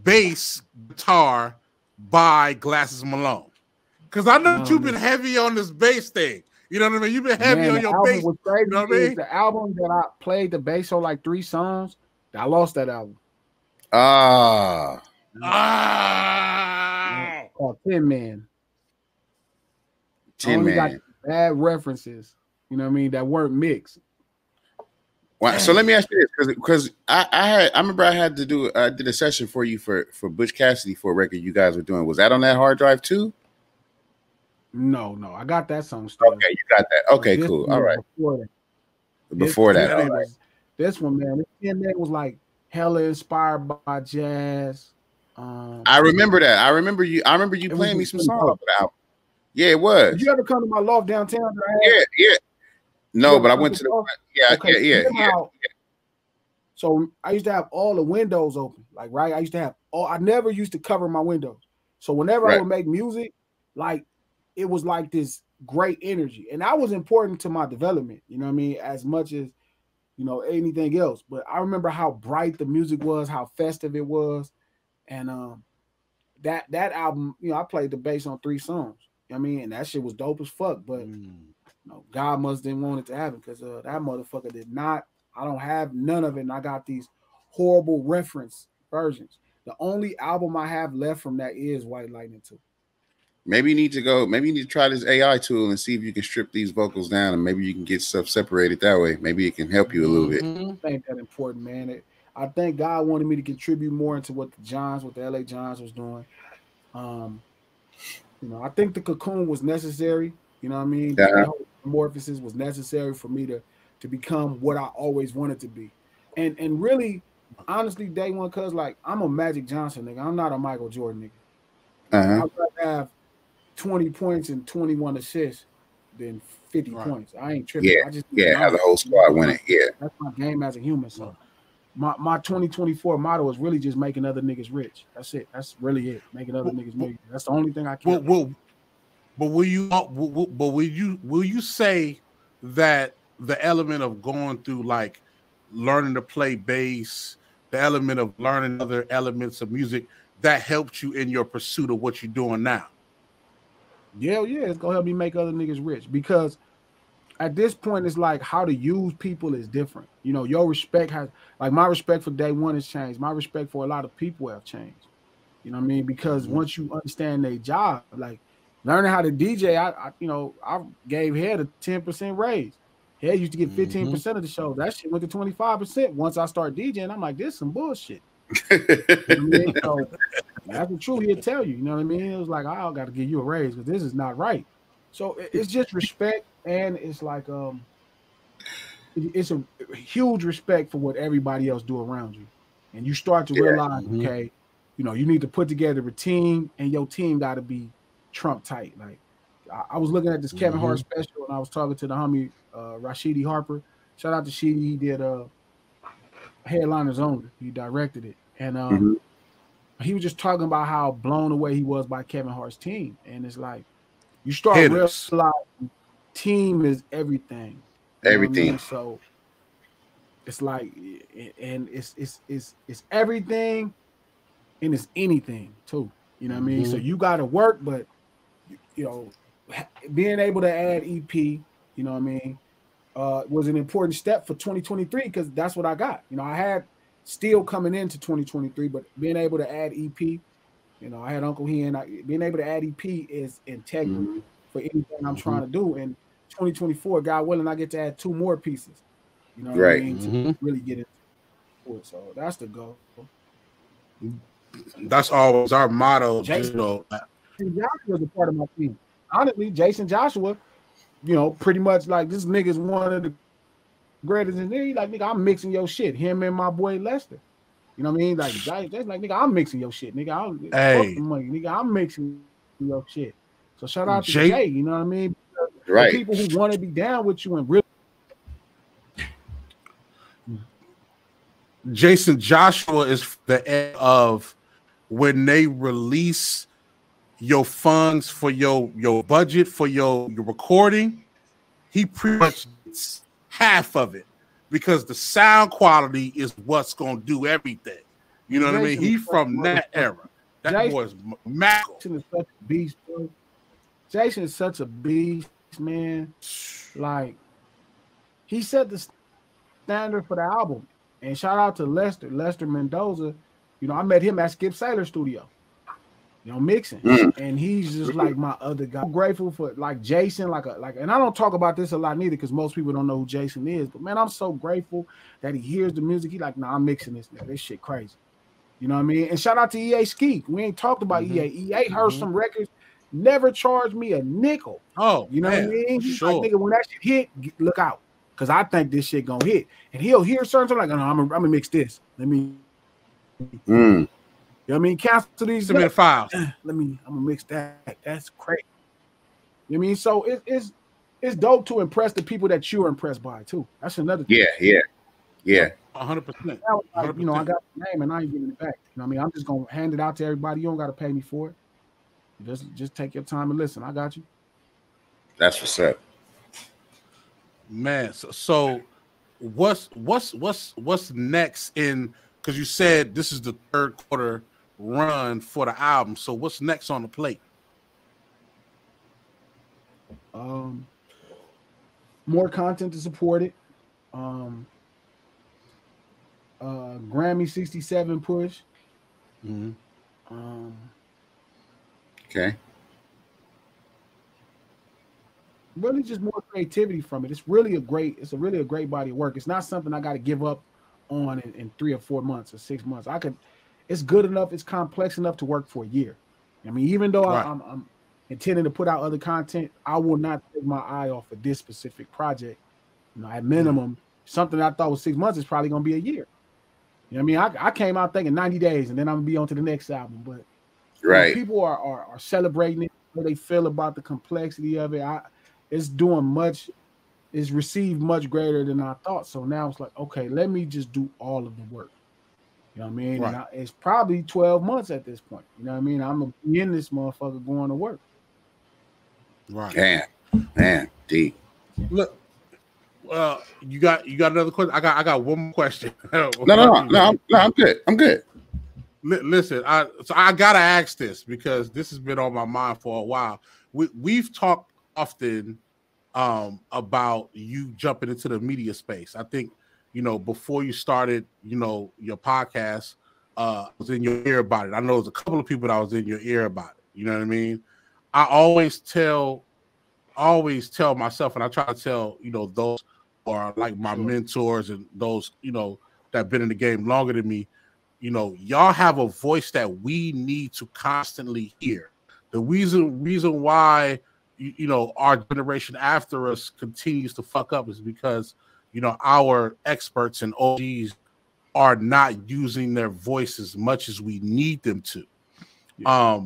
A: bass guitar by Glasses Malone? Because I know that you've been heavy on this bass thing. You know what I mean? You've been heavy on your bass. You know what I mean?
C: The album that I played the bass on like 3 songs, I lost that album. Called Tin Man.
B: Tin Man.
C: Got bad references. You know what I mean? That weren't mixed.
B: Wow. So let me ask you this, because I remember I did a session for you for Butch Cassidy for a record you guys were doing. Was that on that hard drive too?
C: No, I got that song still.
B: Okay, you got that. Okay, cool. All right. Before that.
C: This one, man, it was like hella inspired by jazz.
B: I remember that. I remember you playing me some songs off the album. Yeah, it was.
C: Did you ever come to my loft downtown?
B: Yeah. No, but I went to the yeah.
C: So I used to have all the windows open, like right. I used to have I never used to cover my windows. So whenever I would make music, like it was like this great energy, and that was important to my development. You know what I mean? As much as anything else. But I remember how bright the music was, how festive it was, and that album, I played the bass on 3 songs. You know what I mean? And that shit was dope as fuck. But God must didn't want it to happen because that motherfucker did not. I don't have none of it, and I got these horrible reference versions. The only album I have left from that is White Lightning 2.
B: Maybe you need to try this AI tool and see if you can strip these vocals down, and maybe you can get stuff separated that way. Maybe it can help you a little bit.
C: I think that's important, man. I think God wanted me to contribute more into what the LA Johns was doing. I think the Cocoon was necessary. You know what I mean? The metamorphosis was necessary for me to become what I always wanted to be. And really, honestly, day one, cuz like I'm a Magic Johnson nigga. I'm not a Michael Jordan nigga. I'd rather have 20 points and 21 assists than 50 points. I ain't tripping.
B: Have the whole squad win it. Yeah.
C: That's my game as a human. So my 2024 motto is really just making other niggas rich. That's it. That's really it. Making other niggas million. That's the only thing I can.
A: But will you say that the element of going through like learning to play bass, the element of learning other elements of music, that helped you in your pursuit of what you're doing now?
C: Yeah, it's gonna help me make other niggas rich, because at this point it's like how to use people is different. Your respect has, like, my respect for Day One has changed. My respect for a lot of people have changed. You know what I mean? Because once you understand their job, like learning how to DJ, I gave Head a 10% raise. Head used to get 15% of the show. That shit went to 25% once I started DJing. I'm like, this is some bullshit. You know what I mean? So that's the truth. He'll tell you. You know what I mean? It was like, I got to give you a raise because this is not right. So it's just respect, and it's like it's a huge respect for what everybody else do around you, and you start to realize, okay, you need to put together a team, and your team got to be Trump tight. Like I was looking at this Kevin Hart special, and I was talking to the homie Rashidi Harper. Shout out to Sheedy. He did Headliners Only. He directed it, and he was just talking about how blown away he was by Kevin Hart's team. And it's like you start realizing team is everything.
B: Everything.
C: I mean? So it's like, and it's everything, and it's anything too. You know what I mean? So you got to work, but being able to add EP, you know what I mean, was an important step for 2023 because that's what I got. You know, I had still coming into 2023, but being able to add EP, you know, I had Uncle He, and being able to add EP is integral for anything I'm trying to do. And 2024, God willing, I get to add 2 more pieces. You know what I mean? To really get into it. So that's the goal.
A: That's always our motto.
C: Jason,
A: you know,
C: Joshua's a part of my team. Honestly, Jason Joshua, you know, pretty much like this nigga's one of the greatest in there. Like, nigga, I'm mixing your shit. Him and my boy Lester. You know what I mean? Like, that's like, nigga, I'm mixing your shit. Nigga, fuck the money. Nigga, I'm mixing your shit. So shout out to Jay. You know what I mean?
B: Right.
C: The people who want to be down with you and really.
A: Jason Joshua is the end of when they release your funds for your budget for your recording. He pretty much gets half of it because the sound quality is what's gonna do everything. You know what I mean? He from that era. That boy's Mac.
C: Jason is such a beast, bro. Jason is such a beast, man. Like, he set the standard for the album. And shout out to Lester Mendoza. You know, I met him at Skip Saylor's studio, you know, mixing. And he's just like my other guy. I'm grateful for like Jason, and I don't talk about this a lot neither because most people don't know who Jason is. But man, I'm so grateful that he hears the music. He like, nah, I'm mixing this nigga. This shit crazy. You know what I mean? And shout out to EA Ski. We ain't talked about EA. EA heard some records, never charged me a nickel.
A: Oh,
C: you know what I mean?
A: Sure.
C: Like, nigga, when that shit hit, look out. Because I think this shit gonna hit. And he'll hear certain stuff like, no, I'm gonna mix this. Let me you know what I mean? Cancel these
A: submit files.
C: I'm gonna mix that. That's crazy. You know what I mean? So it's dope to impress the people that you're impressed by too. That's another thing.
B: Yeah.
A: 100%.
C: Like, you know, I got the name and I ain't getting it back. You know what I mean? I'm just gonna hand it out to everybody. You don't gotta pay me for it. Just take your time and listen. I got you.
B: That's what's up.
A: Man, so what's next in, because you said this is the 3rd quarter run for the album. So what's next on the plate?
C: More content to support it. Grammy 67 push.
B: Okay.
C: Really just more creativity from it. It's a really a great body of work. It's not something I got to give up on in 3 or 4 months or 6 months. It's good enough, it's complex enough to work for a year. I mean, even though I'm intending to put out other content, I will not take my eye off of this specific project. You know, at minimum, something I thought was 6 months is probably gonna be a year. You know what I mean? I came out thinking 90 days and then I'm gonna be on to the next album. But you know, people are celebrating it, how they feel about the complexity of it. It's received much greater than I thought. So now it's like, okay, let me just do all of the work. You know what I mean? Right. It's probably 12 months at this point. You know what I mean? I'm in this motherfucker going to work.
B: Right. Man, deep.
A: Look, you got another question? I got one more question.
B: No, I'm good. I'm good.
A: Listen, I gotta ask this because this has been on my mind for a while. We've talked often about you jumping into the media space. I think, you know, before you started, you know, your podcast, was in your ear about it. I know there's a couple of people that was in your ear about it. You know what I mean? I always tell myself, and I try to tell, you know, those who are like my mentors and those, you know, that have been in the game longer than me, you know, y'all have a voice that we need to constantly hear. The reason why, you know, our generation after us continues to fuck up is because, you know, our experts and OGs are not using their voice as much as we need them to. Yeah.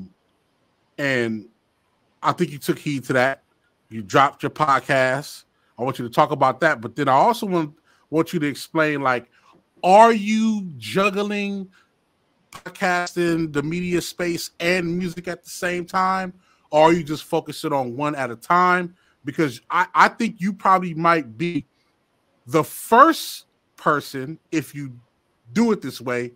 A: And I think you took heed to that. You dropped your podcast. I want you to talk about that. But then I also want you to explain, like, are you juggling podcasting, the media space, and music at the same time? Or are you just focusing on one at a time? Because I think you probably might be the first person, if you do it this way,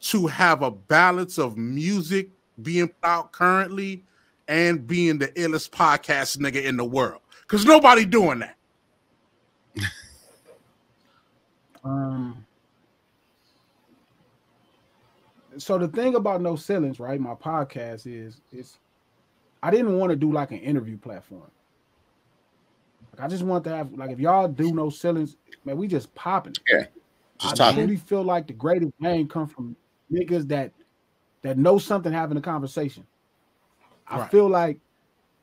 A: to have a balance of music being out currently and being the illest podcast nigga in the world. Because nobody doing that.
C: So the thing about No Ceilings, right? My podcast is I didn't want to do like an interview platform. Like I just want to have like if y'all do No Ceilings, man, we just popping it.
B: Yeah. Just
C: I really feel like the greatest game come from niggas that know something having a conversation. I feel like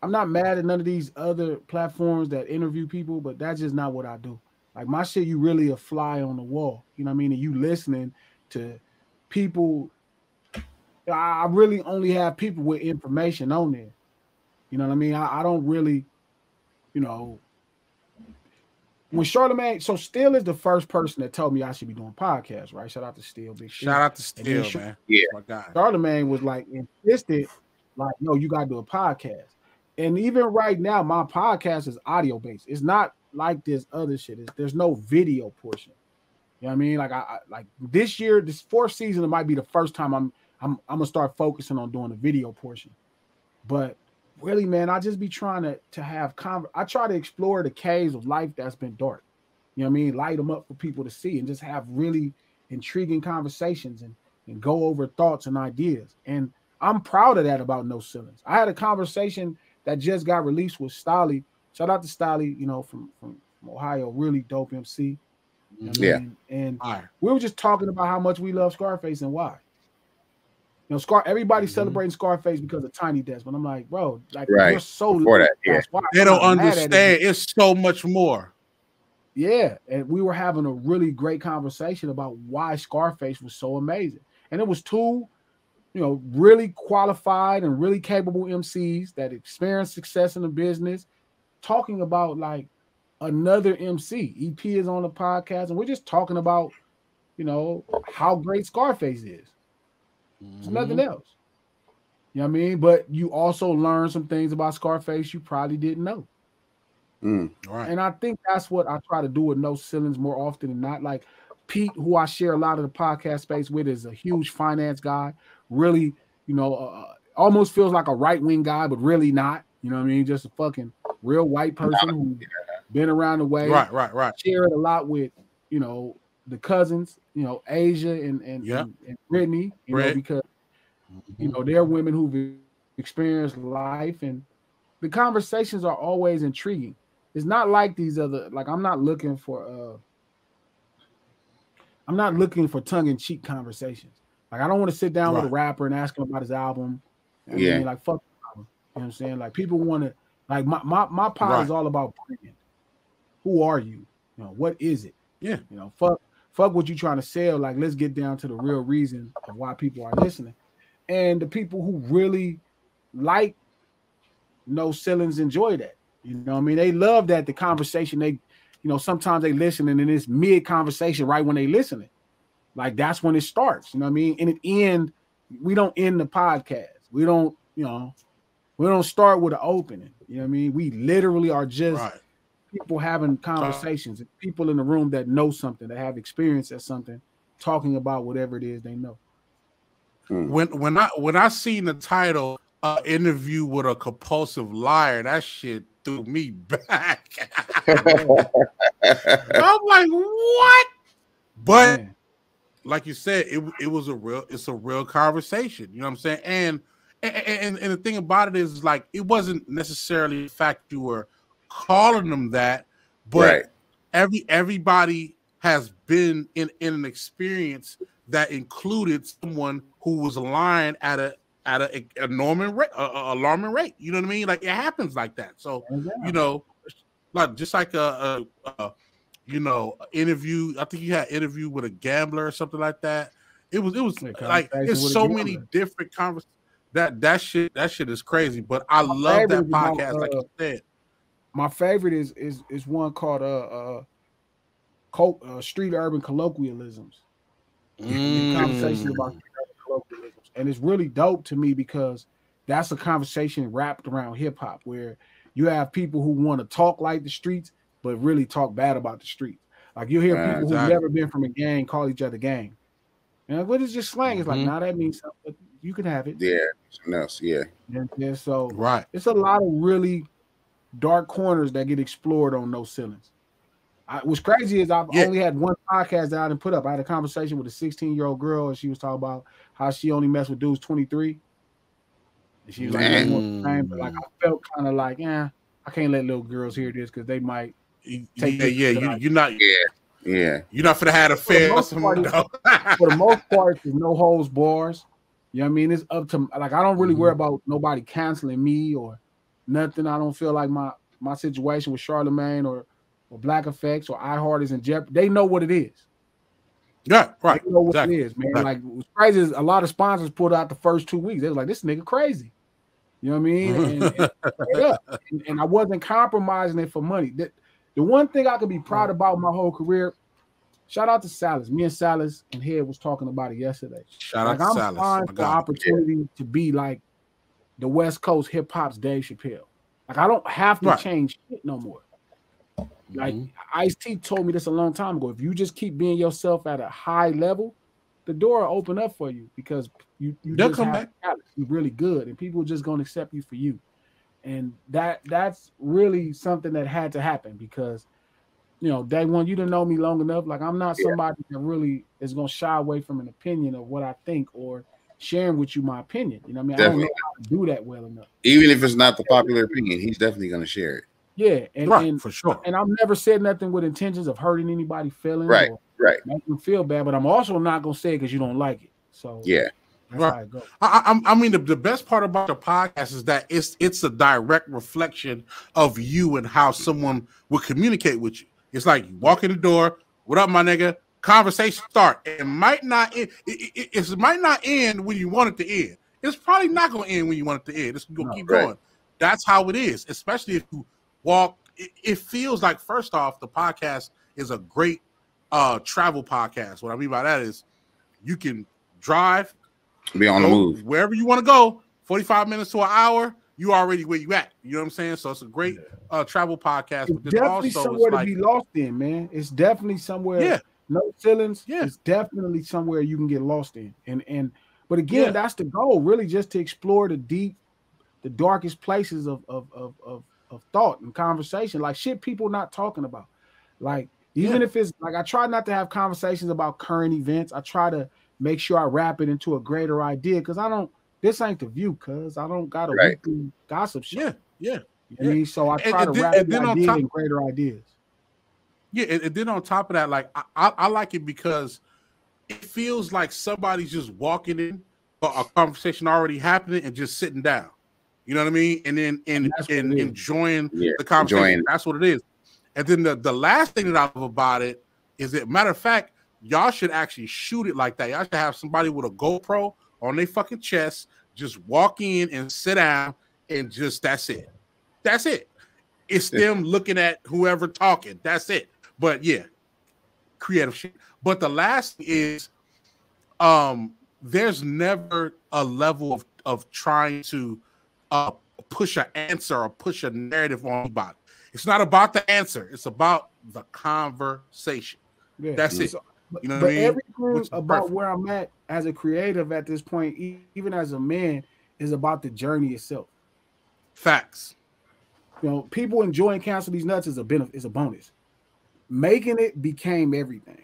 C: I'm not mad at none of these other platforms that interview people, but that's just not what I do. Like my shit, you really a fly on the wall. You know what I mean? And you listening to people. I really only have people with information on there. You know what I mean? I don't really, you know, when Charlamagne, so Still is the first person that told me I should be doing podcasts, right? Shout out to Still, big
A: shout out to Still, man.
B: Yeah,
A: my God.
C: Charlamagne was like insisted, like, no, you gotta do a podcast. And even right now, my podcast is audio based. It's not like this other shit. There's no video portion. You know what I mean? Like I like this year, this fourth season, it might be the first time I'm gonna start focusing on doing the video portion. But really, man, I just be trying to have I try to explore the caves of life that's been dark. You know what I mean? Light them up for people to see and just have really intriguing conversations and go over thoughts and ideas. And I'm proud of that about No Ceilings. I had a conversation that just got released with Stolly. Shout out to Stolly, you know, from Ohio, really dope MC. You know
B: yeah.
C: And we were just talking about how much we love Scarface and why. You know, everybody's celebrating Scarface because of Tiny Desk, but I'm like, bro, like you're so
B: that, yeah.
C: They
A: don't understand. It's so much more.
C: Yeah, and we were having a really great conversation about why Scarface was so amazing, and it was two, you know, really qualified and really capable MCs that experienced success in the business, talking about like another MC. EP is on the podcast, and we're just talking about, you know, how great Scarface is. There's nothing else. You know what I mean? But you also learn some things about Scarface you probably didn't know.
A: Right.
C: And I think that's what I try to do with No Ceilings more often than not. Like Pete, who I share a lot of the podcast space with, is a huge finance guy. Really, you know, almost feels like a right-wing guy, but really not. You know what I mean? Just a fucking real white person who's been around the way.
A: Right.
C: Shared a lot with, you know, the cousins, you know, Asia and Brittany, you know, because you know they're women who've experienced life, and the conversations are always intriguing. It's not like these other, like I'm not looking for tongue-in-cheek conversations. Like I don't want to sit down with a rapper and ask him about his album. I mean, like fuck the album. You know what I'm saying? Like people want to, like my pod is all about brand. Who are you? You know, what is it?
A: Yeah.
C: You know, fuck what you trying to sell. Like, let's get down to the real reason of why people are listening. And the people who really like No Ceilings enjoy that. You know what I mean? They love that the conversation, they, you know, sometimes they listen and in this mid-conversation right when they listening. Like, that's when it starts. You know what I mean? And we don't end the podcast. We don't, you know, we don't start with an opening. You know what I mean? We literally are just people having conversations, people in the room that know something, that have experience at something, talking about whatever it is they know.
A: When I seen the title, interview with a compulsive liar, that shit threw me back. I'm like, what? But like you said, it's a real conversation. You know what I'm saying? And the thing about it is, like, it wasn't necessarily the fact you were calling them that, but everybody has been in an experience that included someone who was lying at a alarming rate. You know what I mean? Like, it happens like that. So you know, like just like a you know, interview. I think you had an interview with a gambler or something like that. It was like it's so many different conversations. That shit is crazy. But I love that podcast, like you said.
C: My favorite is one called Street Urban Colloquialisms. Conversations about street urban colloquialisms. And it's really dope to me because that's a conversation wrapped around hip hop where you have people who want to talk like the streets, but really talk bad about the streets. Like you hear people who've never been from a gang call each other gang. And what is just slang? It's like, nah, that means something, but you can have it.
B: Yeah, something else. Yeah.
C: And so
A: right.
C: It's a lot of really dark corners that get explored on No Ceilings. What's crazy is I've only had one podcast that I didn't put up. I had a conversation with a 16-year-old girl, and she was talking about how she only messed with dudes 23. And she was like, but like I felt kind of like, I can't let little girls hear this because they might take
A: you're not
B: you're
A: not finna have a fair
C: for the most part, there's no holds bars. You know what I mean? It's up to like I don't really worry about nobody canceling me or nothing. I don't feel like my situation with Charlemagne or Black Effects or iHeart is in jeopardy. They know what it is.
A: Yeah, right.
C: They know what it is, man. Like what's crazy is a lot of sponsors pulled out the first 2 weeks. They was like, this nigga crazy. You know what I mean? And I wasn't compromising it for money. The one thing I could be proud about my whole career, shout out to Salas. Me and Salas and Head was talking about it yesterday.
A: Shout out to Salas.
C: I'm fine for the opportunity to be like the West Coast hip hop's Dave Chappelle. Like I don't have to change shit no more. Like Ice-T told me this a long time ago. If you just keep being yourself at a high level, the door will open up for you because you just come back. You're really good, and people are just gonna accept you for you. And that's really something that had to happen because day one, you didn't know me long enough. Like I'm not somebody that really is gonna shy away from an opinion of what I think or sharing with you my opinion. You know what I mean? Definitely. I don't know how to do that well enough.
B: Even if it's not the popular opinion, he's definitely gonna share it.
C: Yeah, and
A: for sure.
C: And I've never said nothing with intentions of hurting anybody's feelings,
B: right?
C: Making them feel bad. But I'm also not gonna say it because you don't like it. So that's how it goes.
A: I mean, the best part about the podcast is that it's a direct reflection of you and how someone would communicate with you. It's like you walk in the door, what up, my nigga? Conversation start. It might not end. It might not end when you want it to end. It's probably not gonna end when you want it to end. It's gonna keep going. That's how it is, especially if you walk. It feels like, first off, the podcast is a great travel podcast. What I mean by that is you can drive,
B: be on the move
A: wherever you want to go, 45 minutes to an hour, you already where you at. You know what I'm saying? So it's a great travel podcast.
C: It's definitely somewhere to be lost in, man. It's definitely somewhere. Yeah. No ceilings. Yeah. It's definitely somewhere you can get lost in. And but again, that's the goal, really, just to explore the darkest places of thought and conversation, like shit people not talking about. Like even if it's like I try not to have conversations about current events. I try to make sure I wrap it into a greater idea because this ain't the View, cuz I don't got a weekly gossip show. You know what I mean? So I try to wrap it in greater ideas.
A: Yeah, and then on top of that, like I like it because it feels like somebody's just walking in, a conversation already happening and just sitting down. You know what I mean? And then enjoying the conversation. That's what it is. And then the last thing that I love about it is that, matter of fact, y'all should actually shoot it like that. Y'all should have somebody with a GoPro on their fucking chest, just walk in and sit down and just that's it. That's it. It's them looking at whoever talking. That's it. But yeah, creative shit. But the last thing is there's never a level of trying to push an answer or push a narrative on anybody. It's not about the answer. It's about the conversation. Yeah. That's it. You know what I mean?
C: Everything about where I'm at as a creative at this point, even as a man, is about the journey itself.
A: Facts.
C: People enjoying Cancel These Nuts is a bonus. Making it became everything.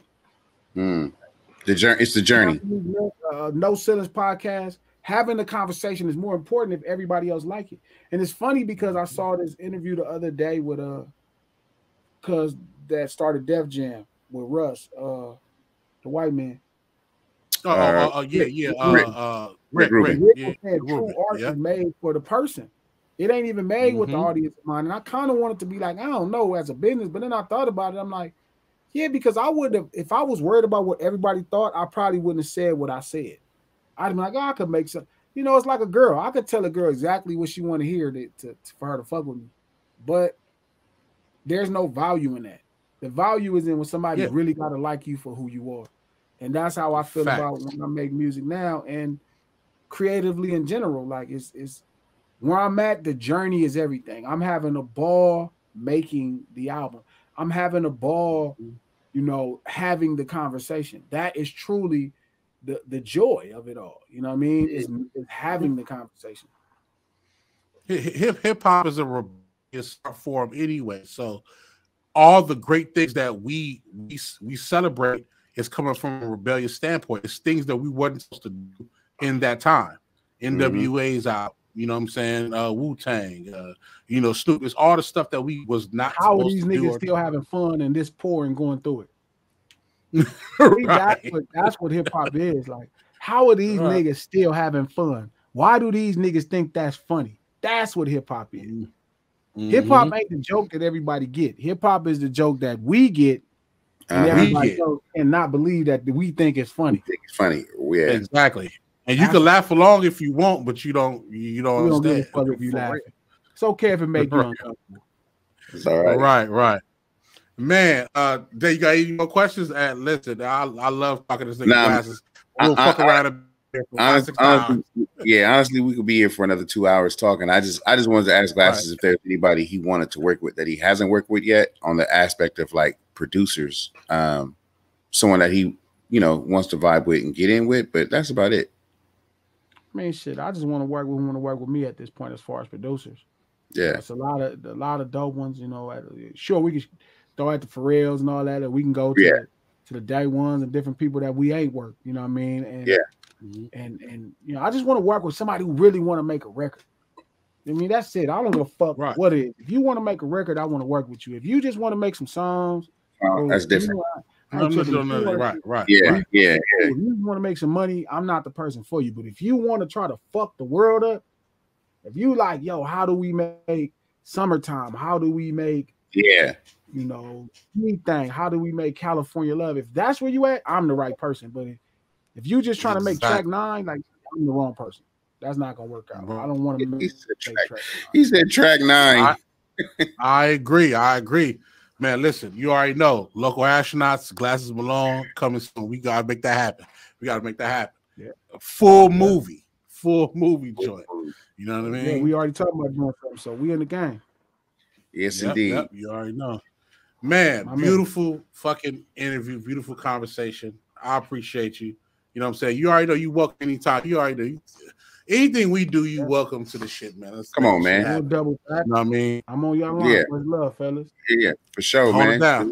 B: The journey. It's the journey.
C: No Ceilings podcast. Having the conversation is more important if everybody else like it. And it's funny because I saw this interview the other day with cuz that started Def Jam with Russ, the white man.
A: Rick.
C: True art is made for the person. It ain't even made with the audience in mind. And I kind of wanted to be like, I don't know, as a business, but then I thought about it. I'm like, yeah, because I would have, if I was worried about what everybody thought, I probably wouldn't have said what I said. I'd be like, I could make some, it's like a girl. I could tell a girl exactly what she want to hear for her to fuck with me. But there's no value in that. The value is in when somebody really got to like you for who you are. And that's how I feel about when I make music now and creatively in general. Like it's where I'm at, the journey is everything. I'm having a ball making the album. I'm having a ball, having the conversation. That is truly the joy of it all. You know what I mean? Is having the conversation.
A: Hip hop is a rebellious form anyway. So all the great things that we celebrate is coming from a rebellious standpoint. It's things that we wasn't supposed to do in that time. NWA's out, you know what I'm saying? Wu-Tang, you know, Snoop. It's all the stuff that we was not
C: How
A: supposed
C: are these
A: to do.
C: niggas still having fun and this poor and going through it?
A: Right.
C: That's what hip hop is. Like, how are these niggas still having fun? Why do these niggas think that's funny? That's what hip hop is. Hip hop ain't the joke that everybody get. Hip hop is the joke that we get, and everybody else cannot believe that we think it's funny.
B: It's funny, yeah,
A: exactly. And you can laugh along if you want, but you don't understand.
C: Give a fuck if you laugh. It's okay if it make you uncomfortable.
B: It's all right.
A: Right. Man, there you got any more questions? Listen, I love talking to this nigga Glasses. We'll fuck around a bit for 5, 6 times.
B: Yeah, honestly, we could be here for another 2 hours talking. I just wanted to ask Glasses if there's anybody he wanted to work with that he hasn't worked with yet on the aspect of like producers, someone that he wants to vibe with and get in with, but that's about it.
C: I mean, shit, I just want to work with who want to work with me at this point as far as producers.
B: Yeah,
C: it's a lot of dope ones. Sure, we can throw at the Pharrells and all that, and we can go to the day ones and different people that we ain't worked. You know what I mean? And and I just want to work with somebody who really want to make a record. I mean, that's it. I don't give a fuck what it is. If you want to make a record, I want to work with you. If you just want to make some songs,
B: that's different.
A: Right.
C: If you want to make some money, I'm not the person for you. But if you want to try to fuck the world up, if you like, yo, how do we make Summertime? How do we make anything? How do we make California Love? If that's where you at, I'm the right person. But if you just trying to make track 9, like, I'm the wrong person. That's not gonna work out. I don't want to make track 9.
B: He said track 9.
A: I agree. Man, listen, you already know. Local Astronauts, Glasses Malone coming soon. We gotta make that happen. Yeah. A full movie joint. You know what I mean?
C: Yeah, we already talked about doing something, so we in the game.
B: Yes, indeed.
A: Yep, you already know. Man, beautiful fucking interview, beautiful conversation. I appreciate you. You know what I'm saying? You already know you welcome anytime. You already know. Anything we do, you welcome to the shit, man.
B: Come on, man.
C: Double back.
A: You know what I mean?
C: I'm on y'all line. Much love, fellas.
B: Yeah, for sure,
A: Hold
B: man.
A: it down.